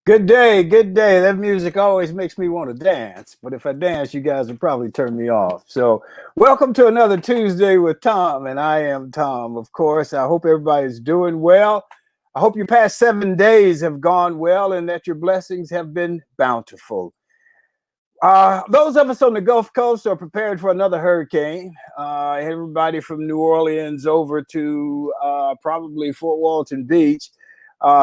Good day, good day. That music always makes me want to dance, but if I dance, you guys will probably turn me off. So, welcome to another Tuesday with Thom, and I am Thom, of course. I hope everybody's doing well. I hope your past 7 days have gone well and that your blessings have been bountiful. Those of us on the Gulf Coast are prepared for another hurricane. Everybody from New Orleans over to probably Fort Walton Beach.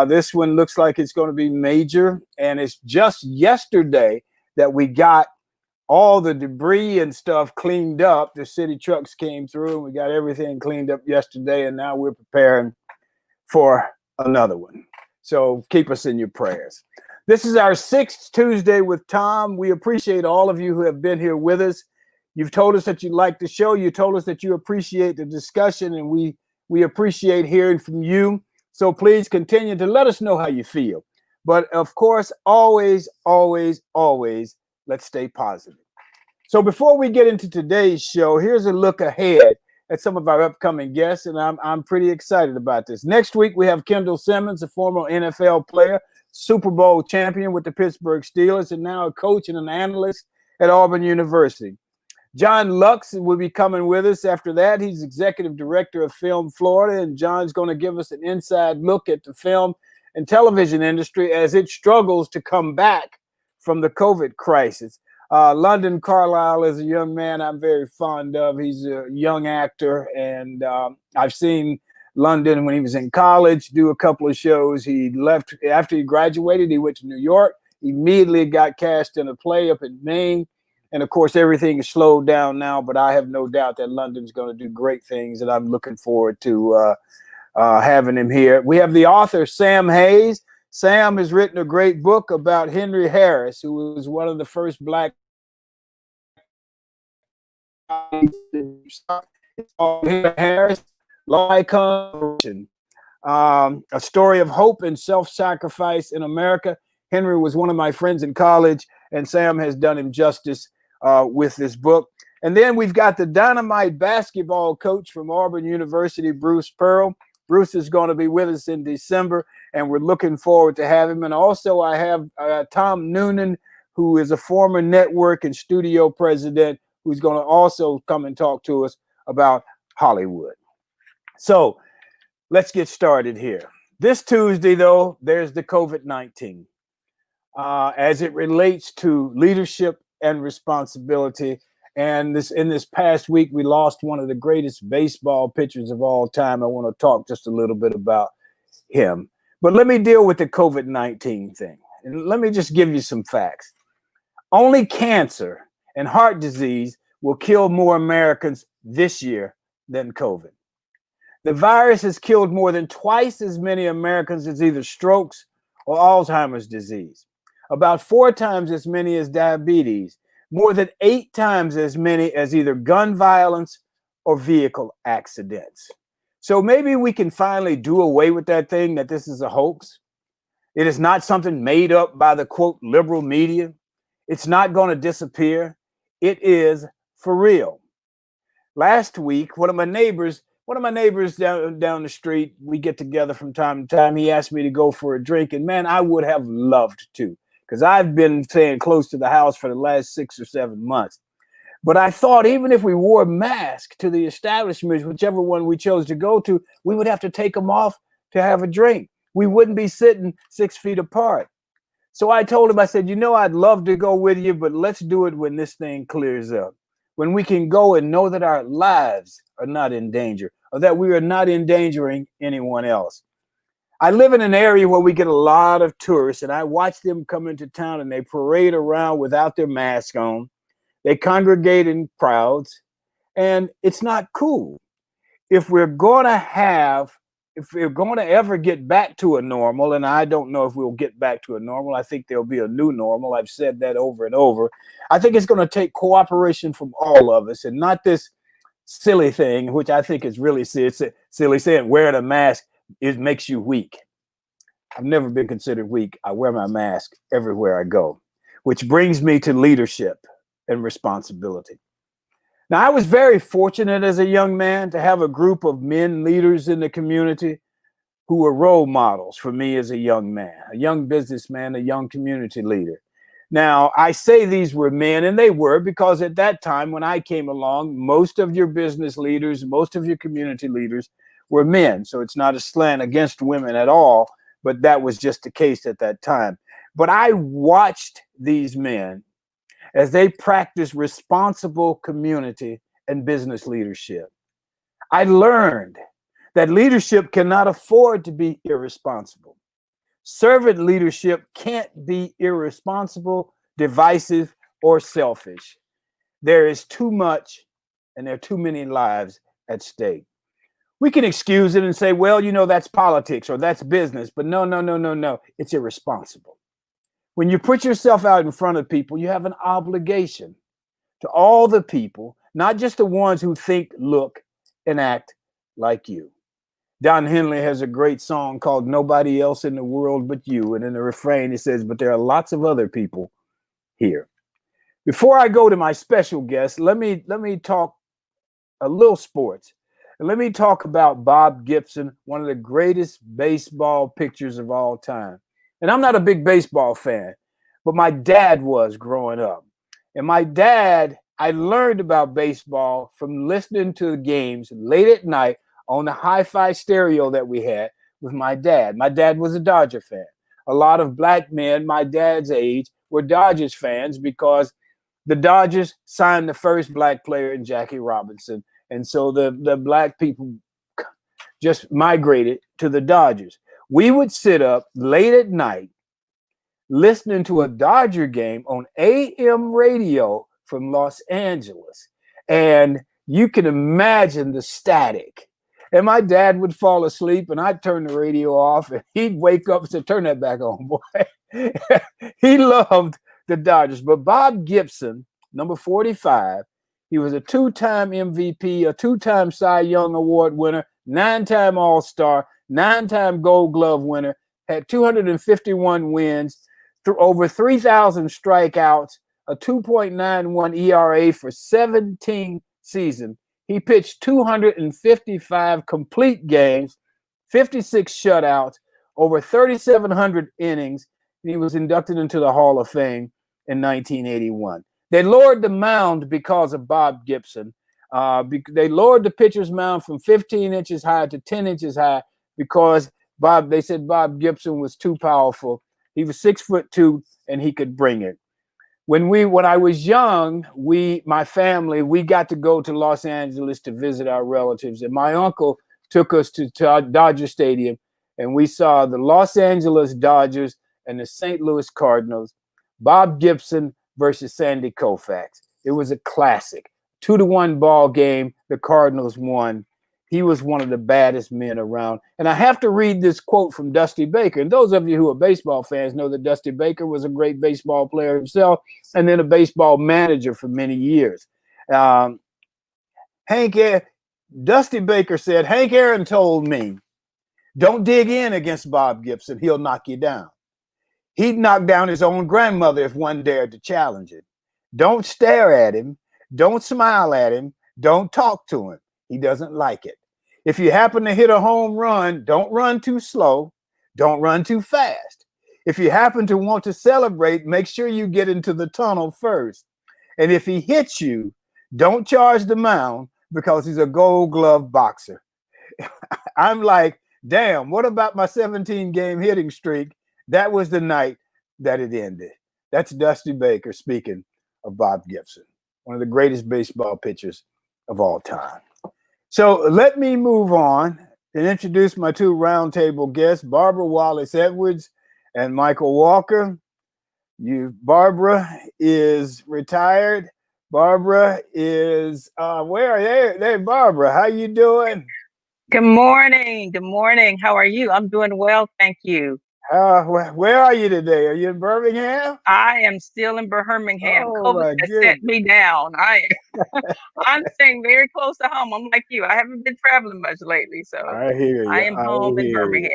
This one looks like it's going to be major, and it's just yesterday that we got all the debris and stuff cleaned up. The city trucks came through, and we got everything cleaned up yesterday, and now we're preparing for another one. So keep us in your prayers. This is our sixth Tuesday with Thom. We appreciate all of you who have been here with us. You've told us that you like the show. You told us that you appreciate the discussion, and we appreciate hearing from you. So please continue to let us know how you feel. But of course, always, always, always, let's stay positive. So before we get into today's show, here's a look ahead at some of our upcoming guests, and I'm pretty excited about this. Next week, we have Kendall Simmons, a former NFL player, Super Bowl champion with the Pittsburgh Steelers, and now a coach and an analyst at Auburn University. John Lux will be coming with us after that. He's executive director of Film Florida, and John's going to give us an inside look at the film and television industry as it struggles to come back from the COVID crisis. London Carlisle is a young man I'm very fond of. He's a young actor, and I've seen London when he was in college do a couple of shows. He left after he graduated. He went to New York, immediately got cast in a play up in Maine. And of course, everything is slowed down now, but I have no doubt that London's going to do great things, and I'm looking forward to having him here. We have the author, Sam Hayes. Sam has written a great book about Henry Harris, who was one of the first Black. It's called Henry Harris, a story of hope and self-sacrifice in America. Henry was one of my friends in college, and Sam has done him justice with this book. And then we've got the dynamite basketball coach from Auburn University, Bruce Pearl. Bruce is going to be with us in December, and we're looking forward to having him. And also I have Tom Noonan, who is a former network and studio president, who's going to also come and talk to us about Hollywood. So let's get started here. This Tuesday, though, there's the COVID-19. As it relates to leadership and responsibility. And in this past week, we lost one of the greatest baseball pitchers of all time. I want to talk just a little bit about him. But let me deal with the COVID-19 thing. And let me just give you some facts. Only cancer and heart disease will kill more Americans this year than COVID. The virus has killed more than twice as many Americans as either strokes or Alzheimer's disease. About 4 times as many as diabetes, more than 8 times as many as either gun violence or vehicle accidents. So maybe we can finally do away with that thing that this is a hoax. It is not something made up by the, quote, liberal media. It's not going to disappear. It is for real. Last week, one of my neighbors down the street, we get together from time to time. He asked me to go for a drink, and man, I would have loved to, because I've been staying close to the house for the last 6 or 7 months. But I thought even if we wore masks to the establishments, whichever one we chose to go to, we would have to take them off to have a drink. We wouldn't be sitting 6 feet apart. So I told him, I said, I'd love to go with you, but let's do it when this thing clears up, when we can go and know that our lives are not in danger, or that we are not endangering anyone else. I live in an area where we get a lot of tourists, and I watch them come into town and they parade around without their mask on. They congregate in crowds, and it's not cool. If we're going to ever get back to a normal, and I don't know if we'll get back to a normal, I think there'll be a new normal. I've said that over and over. I think it's going to take cooperation from all of us, and not this silly thing, which I think is really silly, saying wearing a mask, it makes you weak. I've never been considered weak. I wear my mask everywhere I go, which brings me to leadership and responsibility. Now, I was very fortunate as a young man to have a group of men leaders in the community who were role models for me as a young man, a young businessman, a young community leader. Now, I say these were men, and they were, because at that time when I came along, most of your business leaders, most of your community leaders were men. So it's not a slant against women at all, but that was just the case at that time. But I watched these men as they practiced responsible community and business leadership. I learned that leadership cannot afford to be irresponsible. Servant leadership can't be irresponsible, divisive, or selfish. There is too much and there are too many lives at stake. We can excuse it and say, well, you know, that's politics or that's business, but no, no, no, no, no. It's irresponsible. When you put yourself out in front of people, you have an obligation to all the people, not just the ones who think, look, and act like you. Don Henley has a great song called Nobody Else in the World But You. And in the refrain, he says, but there are lots of other people here. Before I go to my special guest, let me talk a little sports. And let me talk about Bob Gibson, one of the greatest baseball pitchers of all time. And I'm not a big baseball fan, but my dad was growing up. And my dad, I learned about baseball from listening to the games late at night on the hi-fi stereo that we had with my dad. My dad was a Dodger fan. A lot of black men my dad's age were Dodgers fans because the Dodgers signed the first black player in Jackie Robinson. And so the black people just migrated to the Dodgers. We would sit up late at night listening to a Dodger game on AM radio from Los Angeles. And you can imagine the static. And my dad would fall asleep and I'd turn the radio off and he'd wake up and say, turn that back on, boy. He loved the Dodgers. But Bob Gibson, number 45, he was a two-time MVP, a two-time Cy Young Award winner, 9-time All-Star, 9-time Gold Glove winner, had 251 wins, over 3,000 strikeouts, a 2.91 ERA for 17 seasons. He pitched 255 complete games, 56 shutouts, over 3,700 innings, and he was inducted into the Hall of Fame in 1981. They lowered the mound because of Bob Gibson. They lowered the pitcher's mound from 15 inches high to 10 inches high because they said Bob Gibson was too powerful. He was 6'2" and he could bring it. When I was young, my family, we got to go to Los Angeles to visit our relatives. And my uncle took us to Dodger Stadium, and we saw the Los Angeles Dodgers and the St. Louis Cardinals, Bob Gibson versus Sandy Koufax. It was a classic. 2-1 ball game. The Cardinals won. He was one of the baddest men around. And I have to read this quote from Dusty Baker. And those of you who are baseball fans know that Dusty Baker was a great baseball player himself and then a baseball manager for many years. Dusty Baker said, Hank Aaron told me, don't dig in against Bob Gibson. He'll knock you down. He'd knock down his own grandmother if one dared to challenge it. Don't stare at him. Don't smile at him. Don't talk to him. He doesn't like it. If you happen to hit a home run, don't run too slow. Don't run too fast. If you happen to want to celebrate, make sure you get into the tunnel first. And if he hits you, don't charge the mound because he's a Gold Glove boxer. I'm like, damn, what about my 17-game hitting streak? That was the night that it ended. That's Dusty Baker speaking of Bob Gibson, one of the greatest baseball pitchers of all time. So let me move on and introduce my two roundtable guests, Barbara Wallace Edwards and Mychal Walker. Barbara is retired. Barbara is where are you? Hey, Barbara, how you doing? Good morning. Good morning. How are you? I'm doing well, thank you. Where are you today? Are you in Birmingham? I am still in Birmingham. Oh, COVID has set me down. I'm staying very close to home. I'm like you. I haven't been traveling much lately, so I hear you. I am home in Birmingham.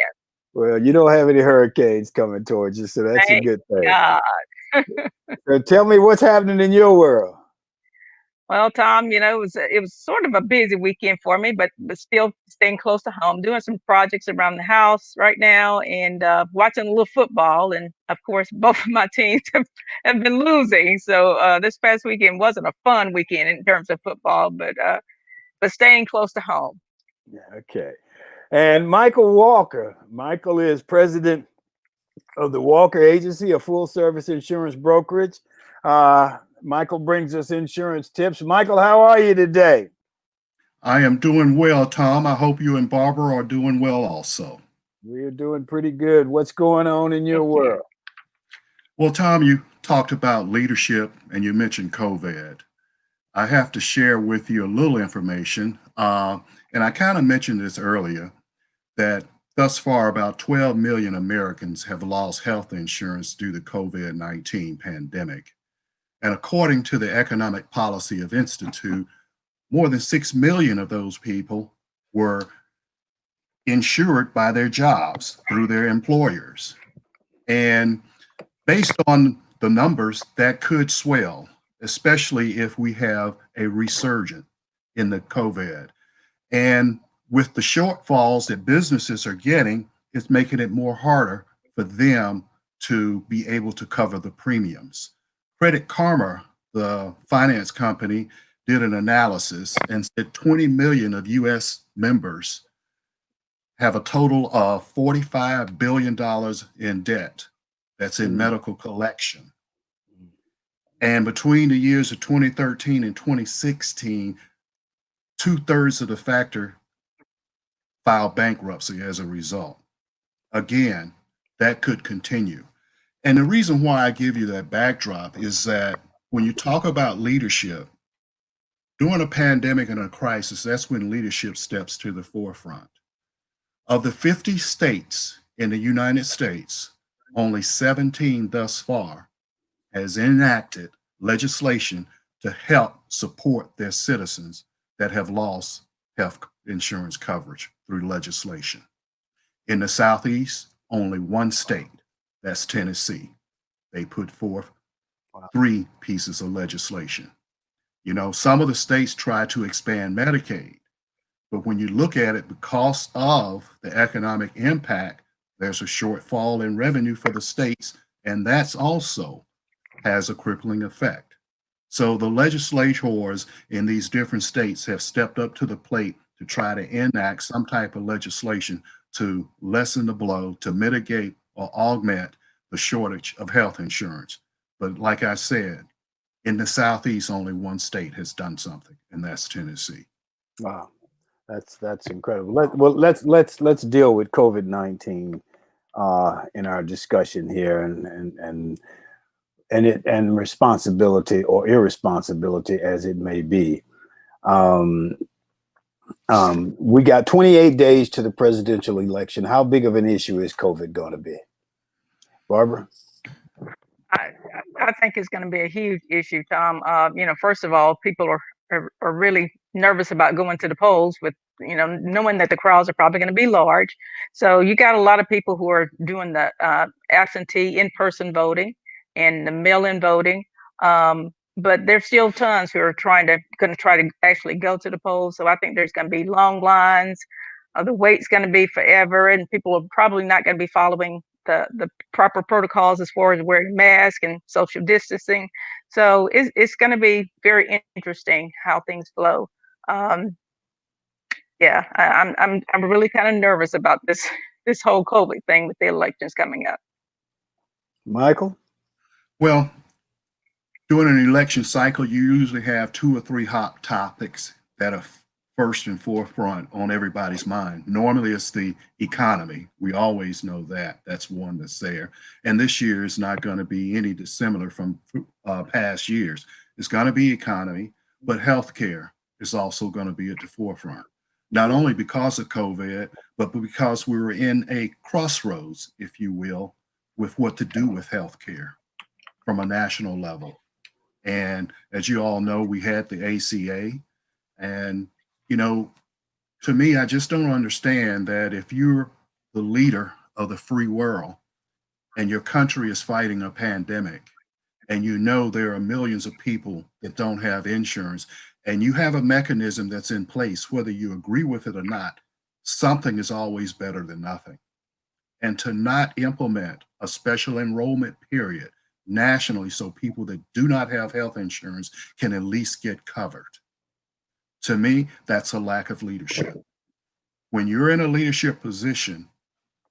Well, you don't have any hurricanes coming towards you, so that's a good thing. God. So tell me what's happening in your world. Well, Tom, it was sort of a busy weekend for me, but still staying close to home, doing some projects around the house right now, and watching a little football. And of course, both of my teams have been losing. So this past weekend wasn't a fun weekend in terms of football, but staying close to home. Yeah, okay. And Mychal Walker. Mychal is president of the Walker Agency, a full service insurance brokerage. Mychal brings us insurance tips. Mychal, how are you today? I am doing well, Tom. I hope you and Barbara are doing well also. We're doing pretty good. What's going on in your Thank you. world? Well, Tom, you talked about leadership and you mentioned COVID. I have to share with you a little information. And I kind of mentioned this earlier that thus far, about 12 million Americans have lost health insurance due to COVID-19 pandemic. And according to the Economic Policy of Institute, more than 6 million of those people were insured by their jobs through their employers. And based on the numbers, that could swell, especially if we have a resurgence in the COVID. And with the shortfalls that businesses are getting, it's making it more harder for them to be able to cover the premiums. Credit Karma, the finance company, did an analysis and said 20 million of US members have a total of $45 billion in debt that's in medical collection. And between the years of 2013 and 2016, 2/3 of the factor filed bankruptcy as a result. Again, that could continue. And the reason why I give you that backdrop is that when you talk about leadership, during a pandemic and a crisis, that's when leadership steps to the forefront. Of the 50 states in the United States, only 17 thus far has enacted legislation to help support their citizens that have lost health insurance coverage through legislation. In the Southeast, only one state, that's Tennessee. They put forth 3 pieces of legislation. You know, some of the states try to expand Medicaid, but when you look at it, because of the economic impact, there's a shortfall in revenue for the states, and that's also has a crippling effect. So the legislators in these different states have stepped up to the plate to try to enact some type of legislation to lessen the blow, to mitigate or augment the shortage of health insurance. But like I said, in the Southeast, only one state has done something, and that's Tennessee. Wow, that's incredible. Let's deal with COVID-19 in our discussion here, and responsibility or irresponsibility as it may be. We got 28 days to the presidential election. How big of an issue is COVID going to be, Barbara? I, I think it's going to be a huge issue, Tom. First of all, people are really nervous about going to the polls with, knowing that the crowds are probably going to be large. So you got a lot of people who are doing the absentee in-person voting and the mail-in voting. But there's still tons who are going to try to actually go to the polls. So I think there's going to be long lines. The wait's going to be forever, and people are probably not going to be following the proper protocols as far as wearing masks and social distancing. So it's going to be very interesting how things flow. Yeah, I'm really kind of nervous about this whole COVID thing with the elections coming up. Mychal? Well, during an election cycle, you usually have 2 or 3 hot topics that are first and forefront on everybody's mind. Normally, it's the economy. We always know that. That's one that's there. And this year is not going to be any dissimilar from past years. It's going to be economy, but healthcare is also going to be at the forefront. Not only because of COVID, but because we were in a crossroads, if you will, with what to do with healthcare from a national level. And as you all know, we had the ACA. And, to me, I just don't understand that if you're the leader of the free world and your country is fighting a pandemic and you know there are millions of people that don't have insurance, and you have a mechanism that's in place, whether you agree with it or not, something is always better than nothing. And to not implement a special enrollment period nationally so people that do not have health insurance can at least get covered. To me, that's a lack of leadership. When you're in a leadership position,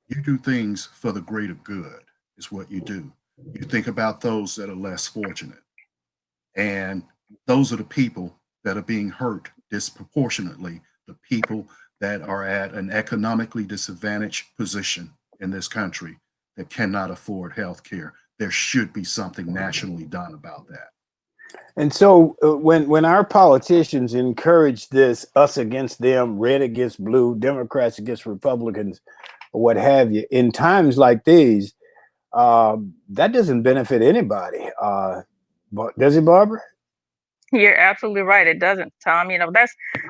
you do things for the greater good, is what you do. You think about those that are less fortunate. And those are the people that are being hurt disproportionately, the people that are at an economically disadvantaged position in this country that cannot afford health care. There should be something nationally done about that. And so when our politicians encourage this us against them, red against blue, Democrats against Republicans, or what have you, in times like these, that doesn't benefit anybody. But does it, Barbara? You're absolutely right. It doesn't, Tom.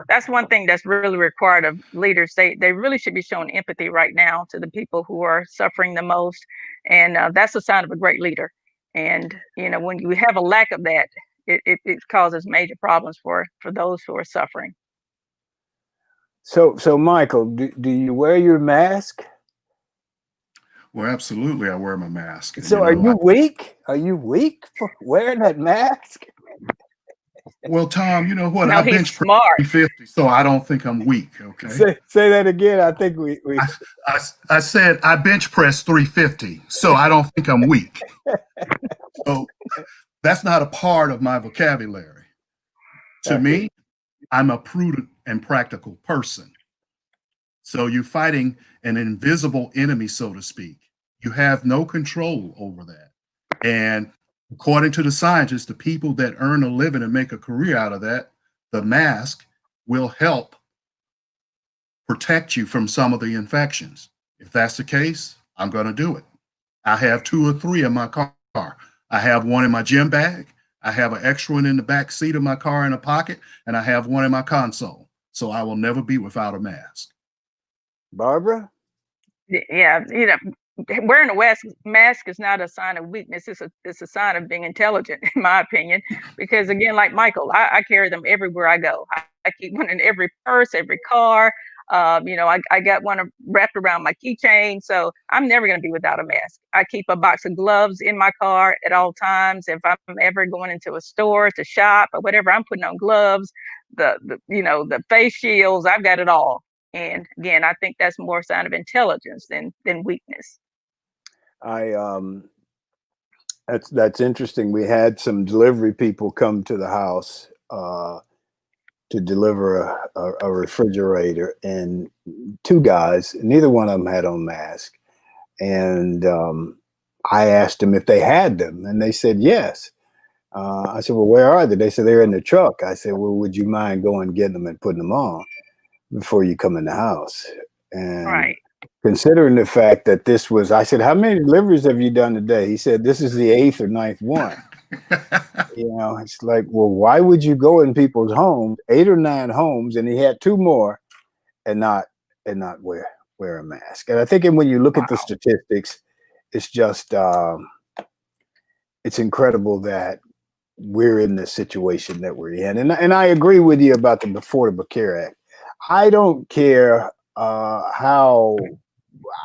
That's one thing that's really required of leaders. They really should be showing empathy right now to the people who are suffering the most, and that's a sign of a great leader. And when you have a lack of that, it causes major problems for those who are suffering. So Mychal, do you wear your mask? Well, absolutely, I wear my mask. So are you weak? Are you weak for wearing that mask? Well, Thom, you know what? No, I he's bench press smart. 350, so I don't think I'm weak. Okay. Say that again. I think we I said I bench press 350, so I don't think I'm weak. So that's not a part of my vocabulary. To me, I'm a prudent and practical person. So you're fighting an invisible enemy, so to speak. You have no control over that. And according to the scientists, the people that earn a living and make a career out of that, the mask will help protect you from some of the infections. If that's the case, I'm going to do it. I have 2 or 3 in my car. I have one in my gym bag. I have an extra one in the back seat of my car in a pocket, and I have one in my console. So I will never be without a mask. Barbara? Yeah, wearing a mask is not a sign of weakness. It's a sign of being intelligent, in my opinion. Because again, like Mychal, I carry them everywhere I go. I keep one in every purse, every car. I got one wrapped around my keychain, so I'm never going to be without a mask. I keep a box of gloves in my car at all times. If I'm ever going into a store to shop or whatever, I'm putting on gloves, the face shields. I've got it all. And again, I think that's more a sign of intelligence than weakness. That's interesting. We had some delivery people come to the house to deliver a refrigerator, and 2 guys, neither one of them had on mask. And I asked them if they had them, and they said yes. I said, well, where are they? They said they're in the truck. I said, well, would you mind going getting them and putting them on before you come in the house? And right. Considering the fact that this was, I said, how many deliveries have you done today? He said, this is the 8th or 9th one. It's like, well, why would you go in people's homes, 8 or 9 homes, and he had 2 more, and not wear a mask? And I think when you look at the statistics, it's just it's incredible that we're in the situation that we're in. And I agree with you about the Affordable Care Act. I don't care how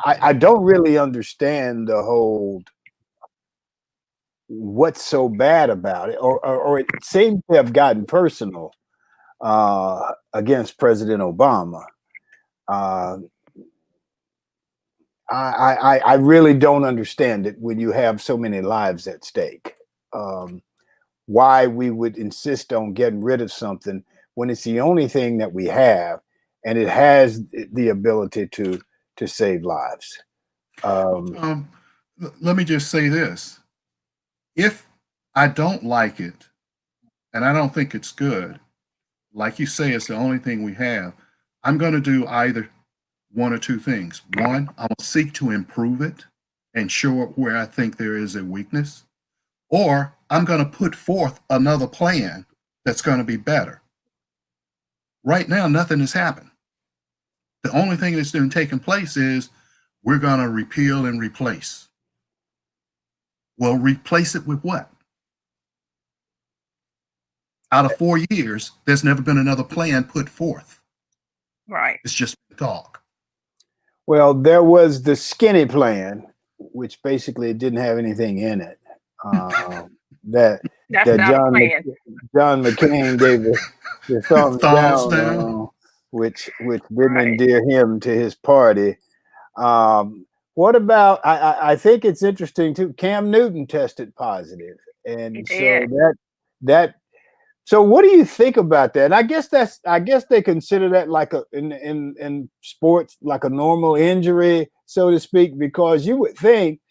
I don't really understand the whole what's so bad about it, or it seems to have gotten personal against President Obama. I really don't understand it when you have so many lives at stake. Why we would insist on getting rid of something when it's the only thing that we have, and it has the ability to save lives. Let me just say this. If I don't like it, and I don't think it's good, like you say, it's the only thing we have, I'm going to do either one or 2 things. One, I'm going to seek to improve it and show up where I think there is a weakness, or I'm going to put forth another plan that's going to be better. Right now, nothing has happened. The only thing that's been taking place is we're going to repeal and replace. Well, replace it with what? Out of 4 years, there's never been another plan put forth. Right. It's just talk. Well, there was the skinny plan, which basically didn't have anything in it. That That's that not a plan. John McCain gave the thumbs Thumbs down, down. which didn't Right. endear him to his party. What about? I think it's interesting too. Cam Newton tested positive, He and so did. that. So what do you think about that? And I guess they consider that like in sports like a normal injury, so to speak, because you would think.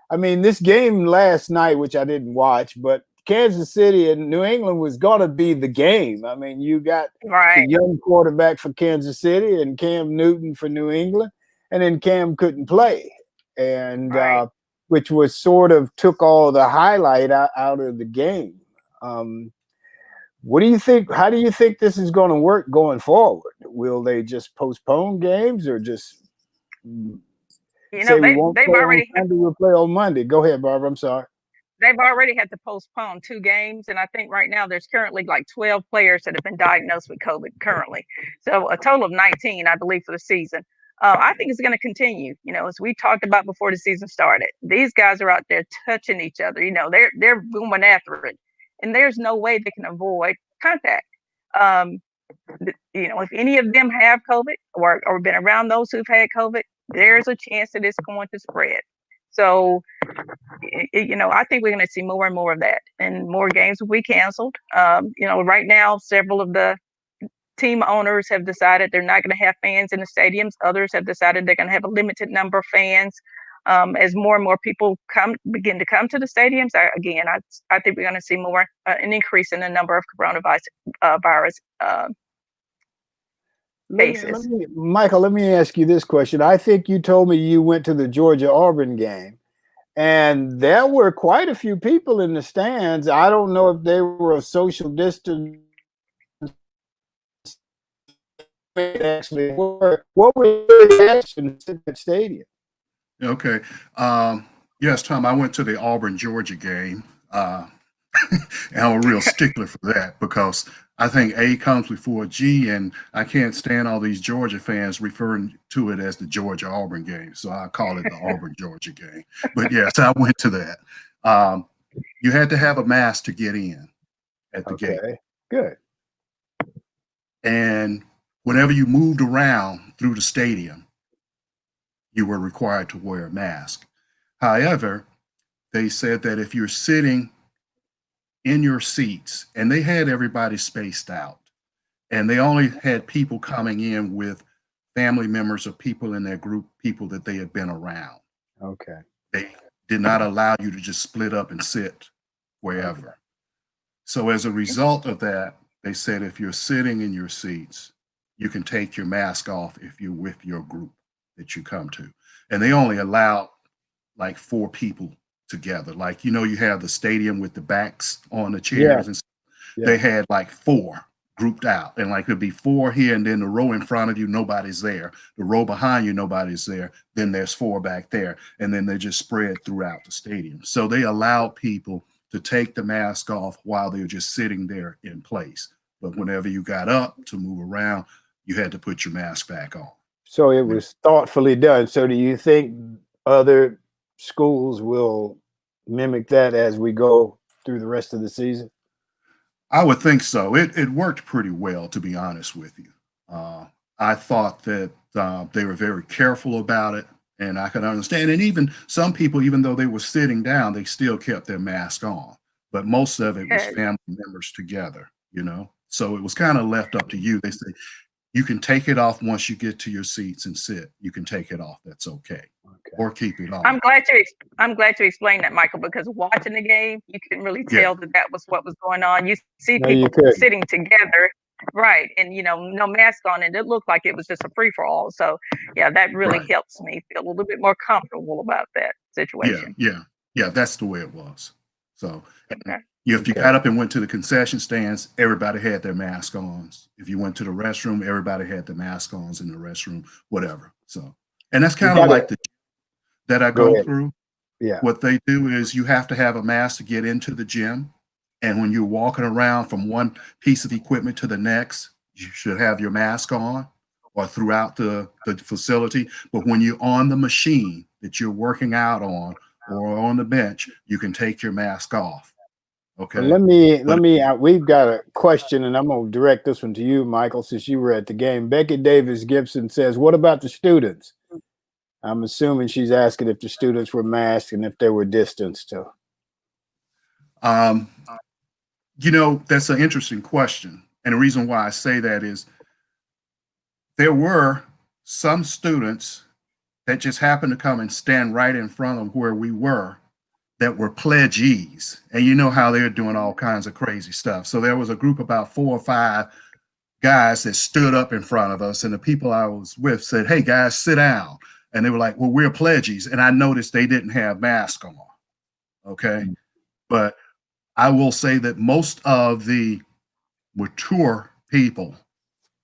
I mean, this game last night, which I didn't watch, but Kansas City and New England was going to be the game. I mean, you got the Right. young quarterback for Kansas City and Cam Newton for New England, and then Cam couldn't play, and Right. which was sort of took all the highlight out of the game. What do you think? How do you think this is going to work going forward? Will they just postpone games or just You know, say we won't they've play on already Sunday, we'll play on Monday? Go ahead, Barbara. I'm sorry. they've already had to postpone 2 games, and I think right now there's currently like 12 players that have been diagnosed with COVID currently. So a total of 19, I believe, for the season. I think it's going to continue. You know, as we talked about before the season started, these guys are out there touching each other. You know, they're going after it, and there's no way they can avoid contact. Um, you know, if any of them have COVID or been around those who've had COVID, there's a chance that it's going to spread. So you know, I think we're going to see more and more of that, and more games will be canceled. You know, right now, several of the team owners have decided they're not going to have fans in the stadiums. Others have decided they're going to have a limited number of fans. As more and more people begin to come to the stadiums, I think we're going to see more an increase in the number of coronavirus virus cases. Mychal, let me ask you this question. I think you told me you went to the Georgia Auburn game. And there were quite a few people in the stands. I don't know if they were a social distance. Actually, what were the reactions in the stadium? Okay. Yes, Tom, I went to the Auburn, Georgia game. And I'm a real stickler for that because I think A comes before G, and I can't stand all these Georgia fans referring to it as the Georgia Auburn game. So I call it the Auburn, Georgia game. But yes, I went to that. You had to have a mask to get in at the gate. Okay, good. And whenever you moved around through the stadium, you were required to wear a mask. However, they said that if you're sitting in your seats, and they had everybody spaced out, and they only had people coming in with family members of people in their group, people that they had been around. Okay. They did not allow you to just split up and sit wherever. Okay. So as a result of that, they said if you're sitting in your seats, you can take your mask off if you're with your group that you come to. And they only allowed like 4 people together. Like, you know, you have the stadium with the backs on the chairs, and they had like 4 grouped out, and like it'd be 4 here, and then the row in front of you, nobody's there. The row behind you, nobody's there. Then there's 4 back there, and then they just spread throughout the stadium. So they allowed people to take the mask off while they were just sitting there in place. But whenever you got up to move around, you had to put your mask back on. So it was thoughtfully done. So do you think other schools will mimic that as we go through the rest of the season? I would think so. It worked pretty well, to be honest with you. I thought that they were very careful about it, and I could understand. And even some people, even though they were sitting down, they still kept their mask on. But most of it was family members together, you know. So it was kind of left up to you. They say you can take it off once you get to your seats and sit. You can take it off. That's okay. Or keep it on. I'm glad to explain that, Mychal, because watching the game, you can really tell that was what was going on. You see people sitting together, right, and you know, no mask on, and it looked like it was just a free for all. So, yeah, that really helps me feel a little bit more comfortable about that situation. Yeah. That's the way it was. So, if you got up and went to the concession stands, everybody had their mask on. If you went to the restroom, everybody had their mask on in the restroom, whatever. So, and that's kind of like the that I go through. Yeah. What they do is you have to have a mask to get into the gym. And when you're walking around from one piece of equipment to the next, you should have your mask on or throughout the facility. But when you're on the machine that you're working out on or on the bench, you can take your mask off. Okay. Well, we've got a question, and I'm going to direct this one to you, Mychal, since you were at the game. Becky Davis Gibson says, what about the students? I'm assuming she's asking if the students were masked and if they were distanced too. You know, that's an interesting question. And the reason why I say that is there were some students that just happened to come and stand right in front of where we were that were pledgees. And you know how they're doing all kinds of crazy stuff. So there was a group, about 4 or 5 guys that stood up in front of us. And the people I was with said, hey, guys, sit down. And they were like, well, we're pledgees. And I noticed they didn't have masks on. Okay. But I will say that most of the mature people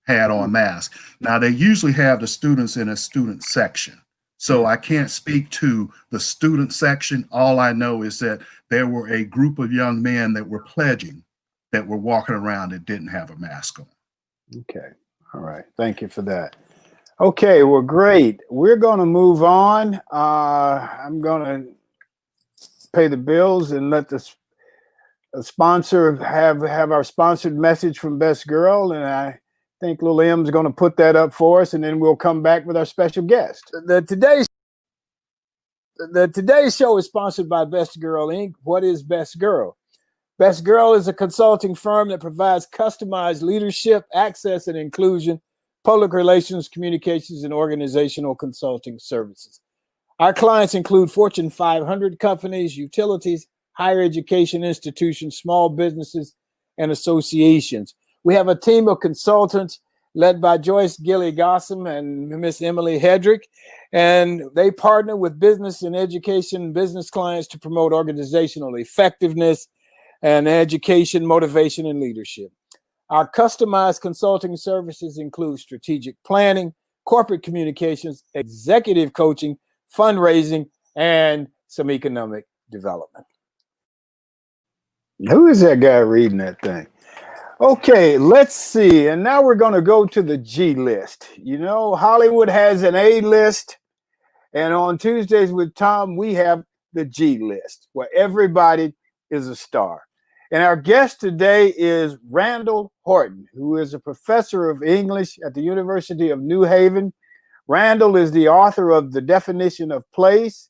had on masks. Now, they usually have the students in a student section. So I can't speak to the student section. All I know is that there were a group of young men that were pledging that were walking around that didn't have a mask on. Okay. All right. Thank you for that. Okay. Well, great. We're going to move on. I'm going to pay the bills and let the sponsor have our sponsored message from Best Girl. And I think Lil M's going to put that up for us, and then we'll come back with our special guest. The today's show is sponsored by Best Girl Inc. What is Best Girl? Best Girl is a consulting firm that provides customized leadership, access and inclusion, public relations, communications, and organizational consulting services. Our clients include Fortune 500 companies, utilities, higher education institutions, small businesses, and associations. We have a team of consultants led by Joyce Gilly Gossom and Miss Emily Hedrick, and they partner with business and education business clients to promote organizational effectiveness and education, motivation, and leadership. Our customized consulting services include strategic planning, corporate communications, executive coaching, fundraising, and some economic development. Who is that guy reading that thing? Okay, let's see. And now we're going to go to the G list. You know, Hollywood has an A list. And on Tuesdays with Thom, we have the G list, where everybody is a star. And our guest today is Randall Horton, who is a professor of English at the University of New Haven. Randall is the author of The Definition of Place,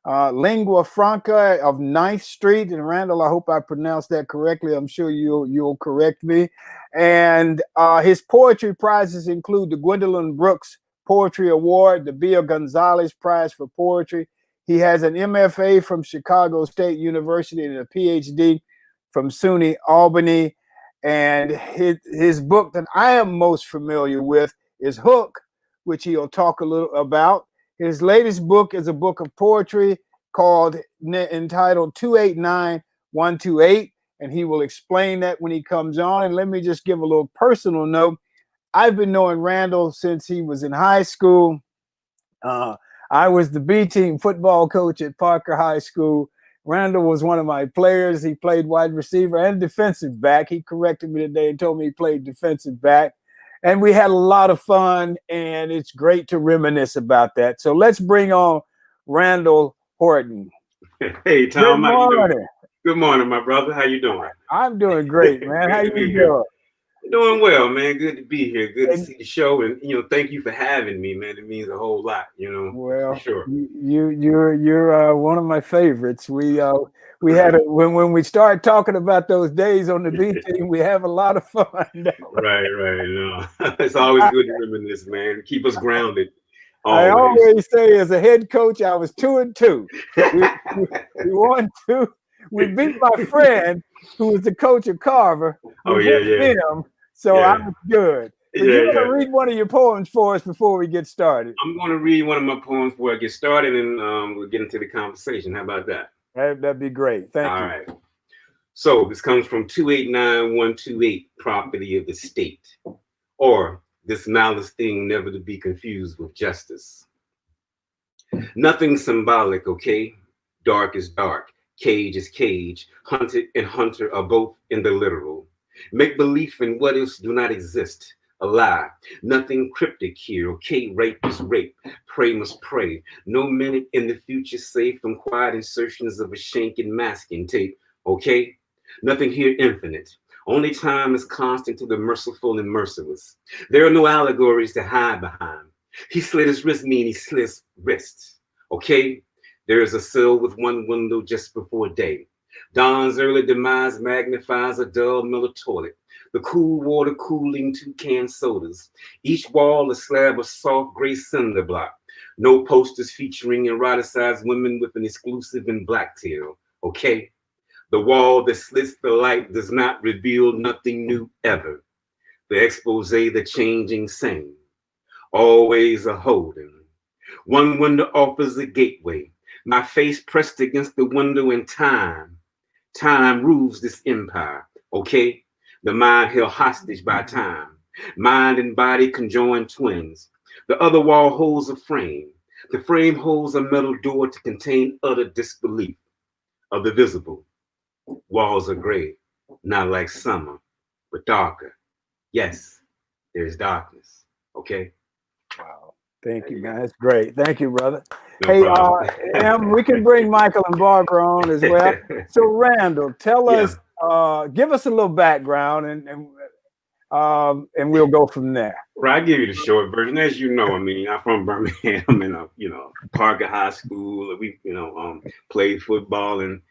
Lingua Franca of 9th Street. And Randall, I hope I pronounced that correctly. I'm sure you'll correct me. And his poetry prizes include the Gwendolyn Brooks Poetry Award, the Bia Gonzalez Prize for Poetry. He has an MFA from Chicago State University and a PhD from SUNY Albany. And his book that I am most familiar with is Hook, which he'll talk a little about. His latest book is a book of poetry entitled 289128, and he will explain that when he comes on. And let me just give a little personal note. I've been knowing Randall since he was in high school. I was the B team football coach at Parker High School. Randall was one of my players. He played wide receiver and defensive back. He corrected me today and told me he played defensive back. And we had a lot of fun, and it's great to reminisce about that. So let's bring on Randall Horton. Hey, Thom. Good morning. Good morning, my brother. How you doing? I'm doing great, man. How you doing? Doing well, man. Good to be here. Good to see the show, and thank you for having me, man. It means a whole lot, Well, for sure. You're one of my favorites. We had when we start talking about those days on the B team, we have a lot of fun. Right. No, it's always good to reminisce, man. Keep us grounded. Always. I always say, as a head coach, I was 2-2. We won 2. We beat my friend who was the coach of Carver. Him. So I was good. So you're going to read one of your poems for us before we get started. I'm going to read one of my poems before I get started, and we'll get into the conversation. How about that? That'd be great. Thank you. All right. So this comes from 289128, Property of the State, or this malice thing never to be confused with justice. Nothing symbolic, okay? Dark is dark. Cage is cage. Hunted and hunter are both in the literal. Make belief and what ifs do not exist. A lie. Nothing cryptic here. Okay, rape is rape. Pray must pray. No minute in the future safe from quiet insertions of a shank and masking tape. Okay? Nothing here infinite. Only time is constant to the merciful and merciless. There are no allegories to hide behind. He slit his wrist, meaning he slit his wrist. Okay? There is a cell with one window just before day. Dawn's early demise magnifies a dull Miller toilet. The cool water cooling 2-can sodas. Each wall a slab of soft gray cinder block. No posters featuring eroticized women with an exclusive in blacktail. Okay? The wall that slits the light does not reveal nothing new ever. The expose, the changing same. Always a holding. One window offers a gateway. My face pressed against the window in time. Time rules this empire, okay? The mind held hostage by time. Mind and body conjoined twins. The other wall holds a frame. The frame holds a metal door to contain utter disbelief of the visible. Walls are gray, not like summer, but darker. Yes, there's darkness, okay? Wow. Thank you, man. That's great. Thank you, brother. No Hey, problem. we can bring Mychal and Barbara on as well. So, Randall, tell Yeah. us, give us a little background, and we'll go from there. Right, I give you the short version. As you know, I mean, I'm from Birmingham and Parker High School. We, played football and,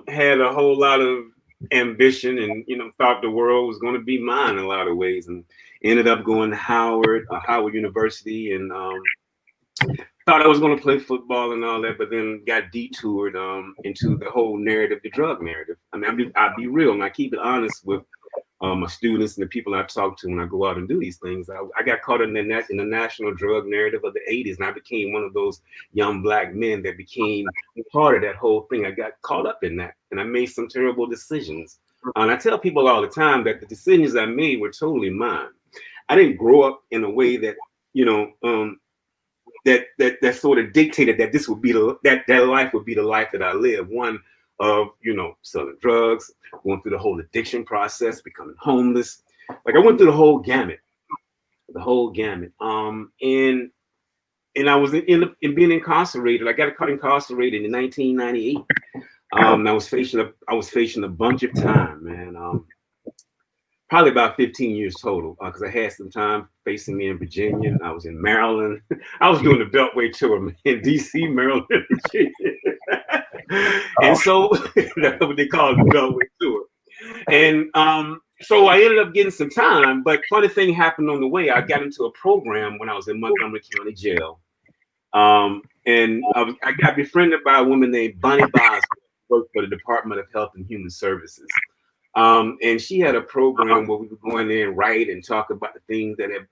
had a whole lot of ambition and, thought the world was going to be mine in a lot of ways, and ended up going to Howard University, and thought I was going to play football and all that, but then got detoured into the whole narrative, the drug narrative. I mean, I'll be real and I keep it honest with my students and the people I talk to when I go out and do these things. I got caught in the national drug narrative of the 80s, and I became one of those young Black men that became part of that whole thing. I got caught up in that, and I made some terrible decisions. And I tell people all the time that the decisions I made were totally mine. I didn't grow up in a way that, that sort of dictated that this would be that life would be the life that I live. One of, selling drugs, going through the whole addiction process, becoming homeless. Like I went through the whole gamut. And I was in being incarcerated. I got incarcerated in 1998. I was facing a bunch of time, man. Probably about 15 years total, because I had some time facing me in Virginia. I was in Maryland. I was doing the Beltway tour, man, in DC, Maryland, Virginia. And so that's what they call it, the Beltway tour. And so I ended up getting some time, but funny thing happened on the way. I got into a program when I was in Montgomery County Jail. And I got befriended by a woman named Bonnie Boswell, who worked for the Department of Health and Human Services. And she had a program where we would go in there and write and talk about the things that have,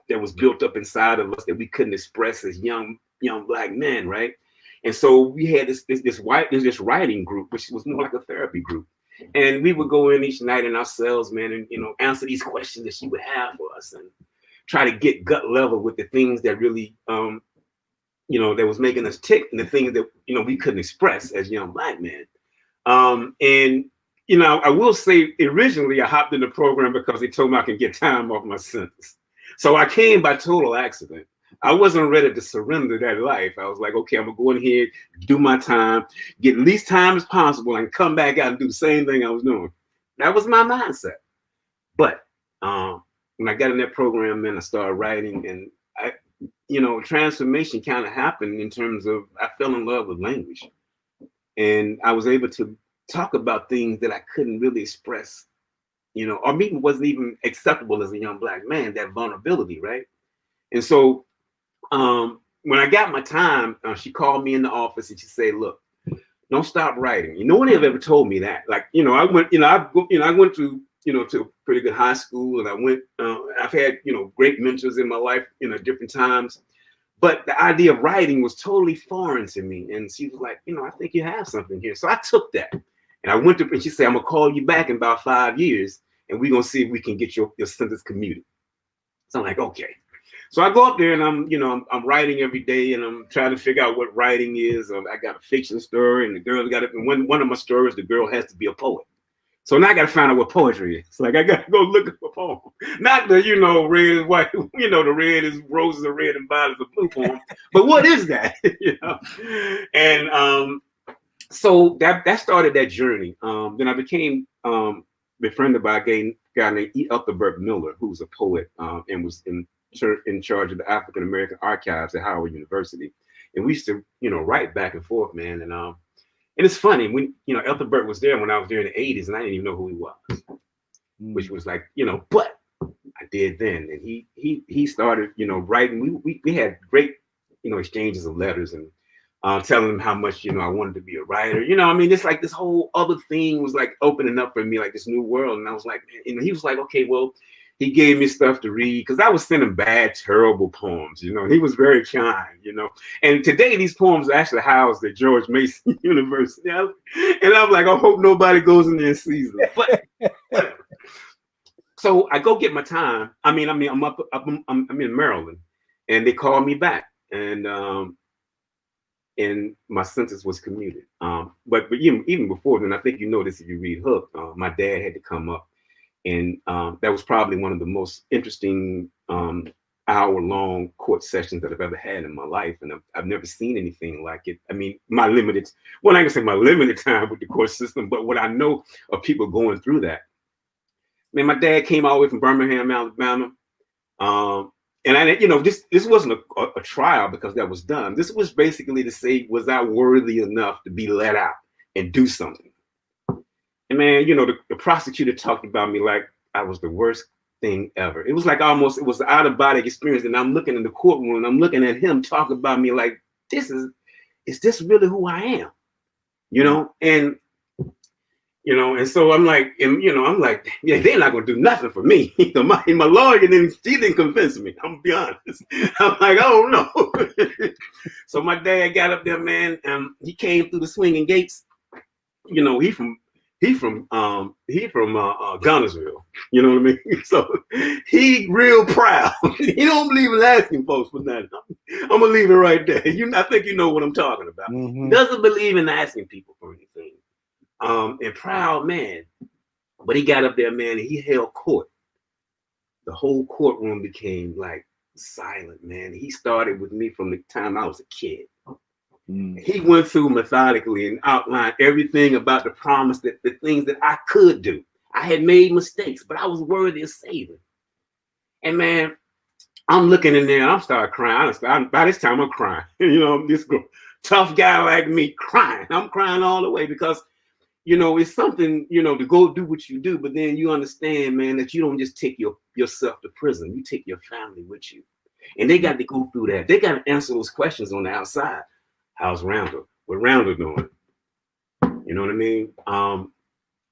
that was built up inside of us that we couldn't express as young Black men, right? And so we had this writing group, which was more like a therapy group. And we would go in each night in our cells, man, and answer these questions that she would have for us and try to get gut level with the things that really that was making us tick, and the things that we couldn't express as young Black men. And I will say originally I hopped in the program because they told me I could get time off my sentence. So I came by total accident. I wasn't ready to surrender that life. I was like, okay, I'm gonna go in here, do my time, get at least time as possible, and come back out and do the same thing I was doing. That was my mindset. But when I got in that program, man, I started writing, and transformation kind of happened in terms of I fell in love with language, and I was able to talk about things that I couldn't really express, or maybe wasn't even acceptable as a young Black man, that vulnerability, right? And so when I got my time, she called me in the office and she said, look, don't stop writing. No one ever told me that. Like, I went to, to a pretty good high school, and I went, I've had, great mentors in my life, different times. But the idea of writing was totally foreign to me. And she was like, I think you have something here. So I took that. And I went to, and she said, I'm gonna call you back in about 5 years, and we're gonna see if we can get your sentence commuted. So I'm like, okay. So I go up there and I'm writing every day, and I'm trying to figure out what writing is. I got a fiction story, and the girl got it. And one of my stories, the girl has to be a poet. So now I got to find out what poetry is. It's like I got to go look at the poem, not the red is white, the red is roses are red and violets are blue poem. But what is that? And so that started that journey. Then I became befriended by a guy named E. Ethelbert Miller, who's a poet and was in charge of the African American archives at Howard University. And we used to, write back and forth, man. And it's funny when, Ethelbert was there when I was there in the 80s, and I didn't even know who he was, which was like, but I did then. And he started, writing. We had great, exchanges of letters and telling him how much, I wanted to be a writer. It's like this whole other thing was like opening up for me, like this new world. And I was like, man, he was like, okay, well, he gave me stuff to read because I was sending bad, terrible poems. He was very kind, And today these poems are actually housed at George Mason University. And I'm like, I hope nobody goes in there and sees them. But so I go get my time. I'm in Maryland, and they called me back, and my sentence was commuted. But even before then, I think this if you read Hook, my dad had to come up. And that was probably one of the most interesting hour-long court sessions that I've ever had in my life. And I've never seen anything like it. I mean, I ain't gonna say my limited time with the court system, but what I know of people going through that. Man, my dad came all the way from Birmingham, Alabama. And I, this wasn't a trial because that was done. This was basically to say, was I worthy enough to be let out and do something? And man, the prosecutor talked about me like I was the worst thing ever. It was like it was an out-of-body experience. And I'm looking in the courtroom and I'm looking at him talk about me like, is this really who I am? And so I'm like, yeah, they're not gonna do nothing for me. My lawyer didn't convince me. I'm gonna be honest. I'm like, oh no. So my dad got up there, man, and he came through the swinging gates. He from Gunnersville, you know what I mean? So he real proud. He don't believe in asking folks for nothing. I'm gonna leave it right there. I think you know what I'm talking about. Mm-hmm. He doesn't believe in asking people for anything. And proud man. But he got up there, man, and he held court. The whole courtroom became like silent, man. He started with me from the time I was a kid. He went through methodically and outlined everything about the promise, the things that I could do. I had made mistakes, but I was worthy of saving. And man, I'm looking in there and I'm starting crying. By this time, I'm crying. This tough guy like me crying. I'm crying all the way because, it's something, to go do what you do, but then you understand, man, that you don't just take yourself to prison. You take your family with you. And they got to go through that. They got to answer those questions on the outside. How's Randall? What Randall doing? You know what I mean?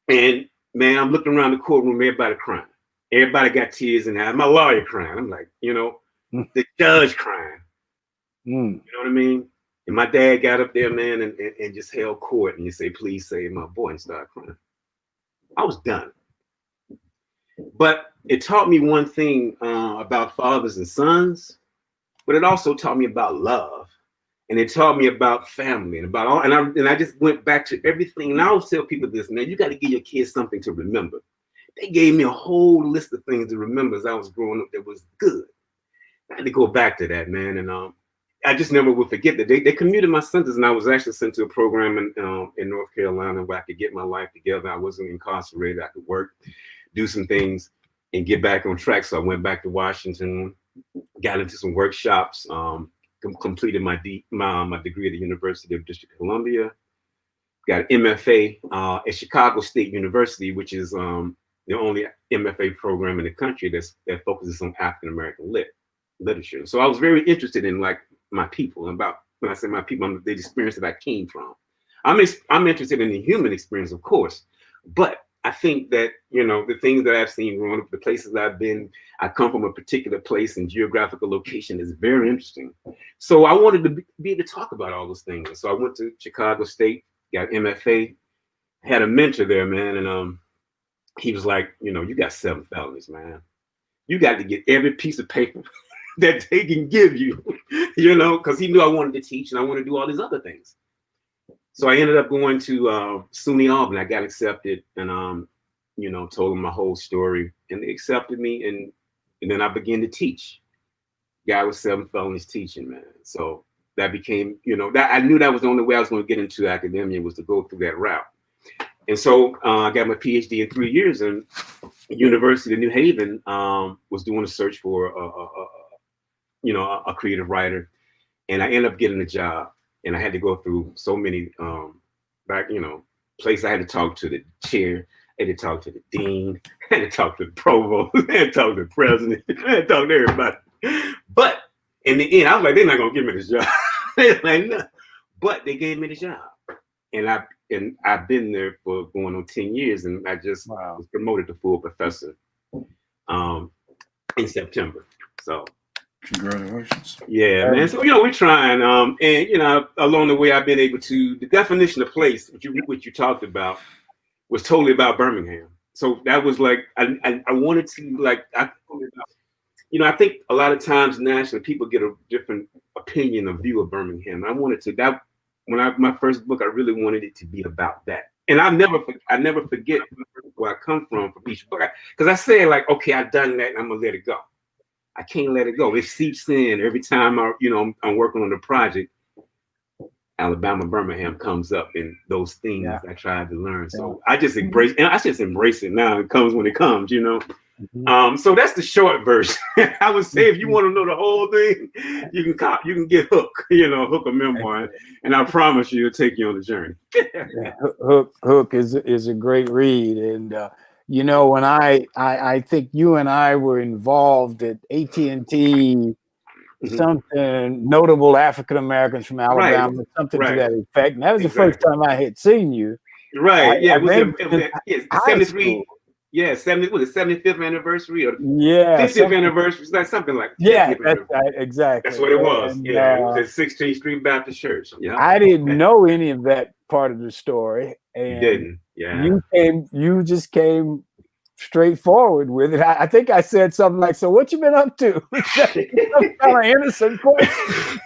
And man, I'm looking around the courtroom, everybody crying. Everybody got tears in their eyes. My lawyer crying. I'm like, the judge crying. You know what I mean? And my dad got up there, man, and just held court and you say, please save my boy, and started crying. I was done. But it taught me one thing about fathers and sons, but it also taught me about love. And it taught me about family and about all, and I just went back to everything. And I always tell people this, man, you got to give your kids something to remember. They gave me a whole list of things to remember as I was growing up that was good. I had to go back to that, man. And I just never would forget that they commuted my sentence, and I was actually sent to a program in North Carolina where I could get my life together. I wasn't incarcerated. I could work, do some things, and get back on track. So I went back to Washington, got into some workshops, completed my degree at the University of District of Columbia, got an MFA at Chicago State University, which is the only MFA program in the country that focuses on African American literature. So I was very interested in like my people, and about when I say my people, the experience that I came from. I'm interested in the human experience, of course, but I think that, the things that I've seen growing up, the places I've been, I come from a particular place and geographical location is very interesting. So I wanted to be able to talk about all those things. And so I went to Chicago State, got MFA, had a mentor there, man. And he was like, you got 7 felonies, man. You got to get every piece of paper that they can give you, you know, because he knew I wanted to teach and I wanted to do all these other things. So I ended up going to SUNY Albany. I got accepted and, you know, told them my whole story and they accepted me. And then I began to teach. Guy with 7 felonies teaching, man. So that became, you know, that I knew that was the only way I was going to get into academia was to go through that route. And so I got my PhD in 3 years and University of New Haven was doing a search for you know, a creative writer, and I ended up getting a job. And I had to go through so many you know, places. I had to talk to the chair, I had to talk to the dean, I had to talk to the provost, I had to talk to the president, I had to talk to everybody. But in the end, I was like, they're not gonna give me this job. They're like, no. But they gave me the job, and I've been there for going on 10 years, and I just was promoted to full professor in September. So congratulations. Yeah, man. So, you know, we're trying, and you know, along the way, I've been able to. The definition of place, which you talked about, was totally about Birmingham. So that was like, I wanted to, like, you know, I think a lot of times nationally, people get a different opinion or view of Birmingham. I wanted to that when my first book, I really wanted it to be about that. And I never forget where I come from each book, because I said, like, okay, I've done that, and I'm gonna let it go. I can't let it go. It seeps in every time I'm working on the project. Alabama, Birmingham comes up in those things I tried to learn. So I just embrace, and I just embrace it now. It comes when it comes, you know. So that's the short version. I would say if you want to know the whole thing, you can get Hook, you know, Hook a memoir, and I promise you, it'll take you on the journey. Hook is a great read, and you know, when I think you and I were involved at AT&T. Something notable African Americans from Alabama, something to that effect. And that was the first time I had seen you. Right. It was 73. Yeah, 70 was the 75th anniversary or the 50th anniversary. It's like something like that's right, exactly. That's what it was. And, it was at 16th Street Baptist Church. Yeah. I didn't know any of that part of the story. And you didn't. Yeah. You just came straightforward with it. I think I said something like, "So what you been up to?" Some kind of innocent question.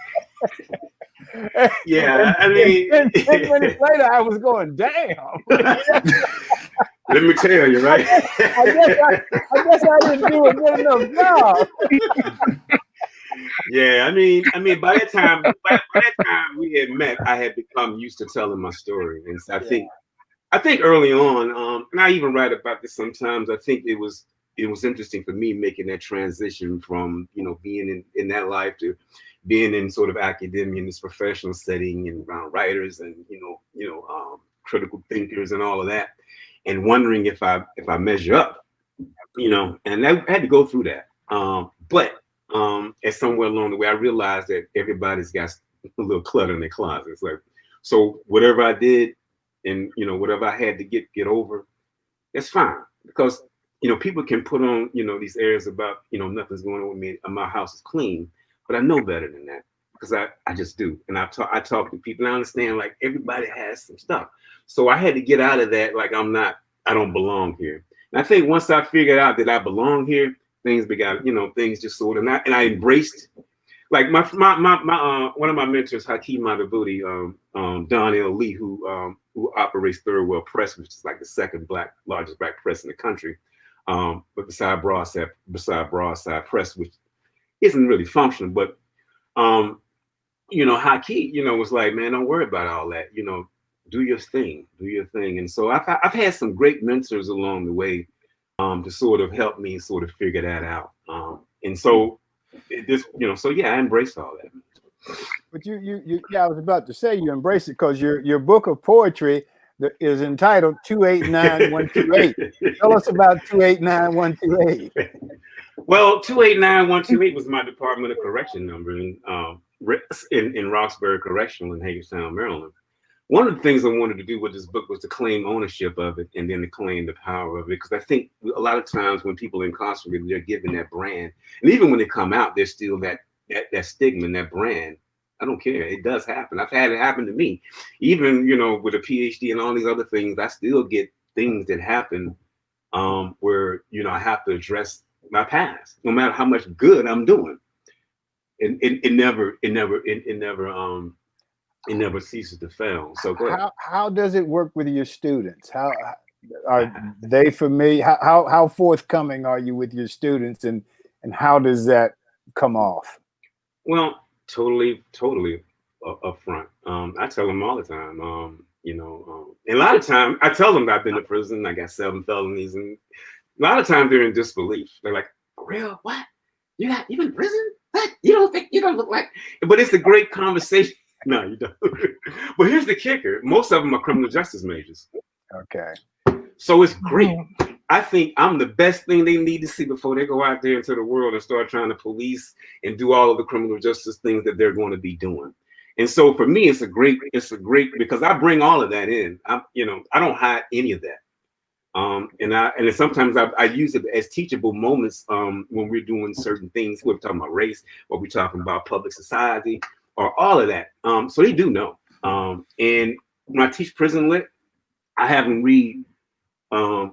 Yeah, I mean, 10 minutes later, I was going, "Damn." Let me tell you, right? I guess I didn't do a good enough job. Yeah, I mean, by that time we had met, I had become used to telling my story, and so I think early on, and I even write about this sometimes. I think it was interesting for me making that transition from, you know, being in that life to being in sort of academia in this professional setting and around writers and critical thinkers and all of that, and wondering if I measure up, you know, and I had to go through that. But at somewhere along the way, I realized that everybody's got a little clutter in their closet. It's like, so whatever I did, and, you know, whatever I had to get over, that's fine. Because, you know, people can put on, you know, these airs about, you know, nothing's going on with me, my house is clean, but I know better than that, because I just do. And I talk to people, and I understand, like, everybody has some stuff. So I had to get out of that, like, I don't belong here. And I think once I figured out that I belong here, things began, you know, things just sort of, and I embraced, like, my one of my mentors, Hakeem Madhubuti, Don L. Lee, who operates Third World Press, which is like the second largest black press in the country, but beside Broadside Press, which isn't really functional, but you know, Hakeem, you know, was like, man, don't worry about all that, you know, do your thing. And so I've had some great mentors along the way to sort of help me sort of figure that out, and so I embraced all that. But I was about to say you embrace it, because your book of poetry is entitled 289128. Tell us about 289128. Well, 289128 was my Department of Correction number in Roxbury Correctional in Hagerstown, Maryland. One of the things I wanted to do with this book was to claim ownership of it, and then to claim the power of it, because I think a lot of times when people are incarcerated, they're given that brand, and even when they come out, there's still that stigma and that brand. I don't care. It does happen. I've had it happen to me. Even, you know, with a PhD and all these other things, I still get things that happen where, you know, I have to address my past, no matter how much good I'm doing. it never ceases to fail. So go ahead. How does it work with your students? How are they familiar? How forthcoming are you with your students, and how does that come off? Well, totally upfront. I tell them all the time. And a lot of time I tell them I've been to prison. I got 7 felonies, and a lot of times they're in disbelief. They're like, "For real? What? You been in prison? What? You don't look like?" But it's a great conversation. No, you don't. But here's the kicker: most of them are criminal justice majors. Okay. So it's great. I think I'm the best thing they need to see before they go out there into the world and start trying to police and do all of the criminal justice things that they're going to be doing. And so for me, it's a great because I bring all of that in. I don't hide any of that. And sometimes I use it as teachable moments when we're doing certain things. We're talking about race, or we're talking about public society, or all of that. So they do know. And when I teach prison lit, I have them read a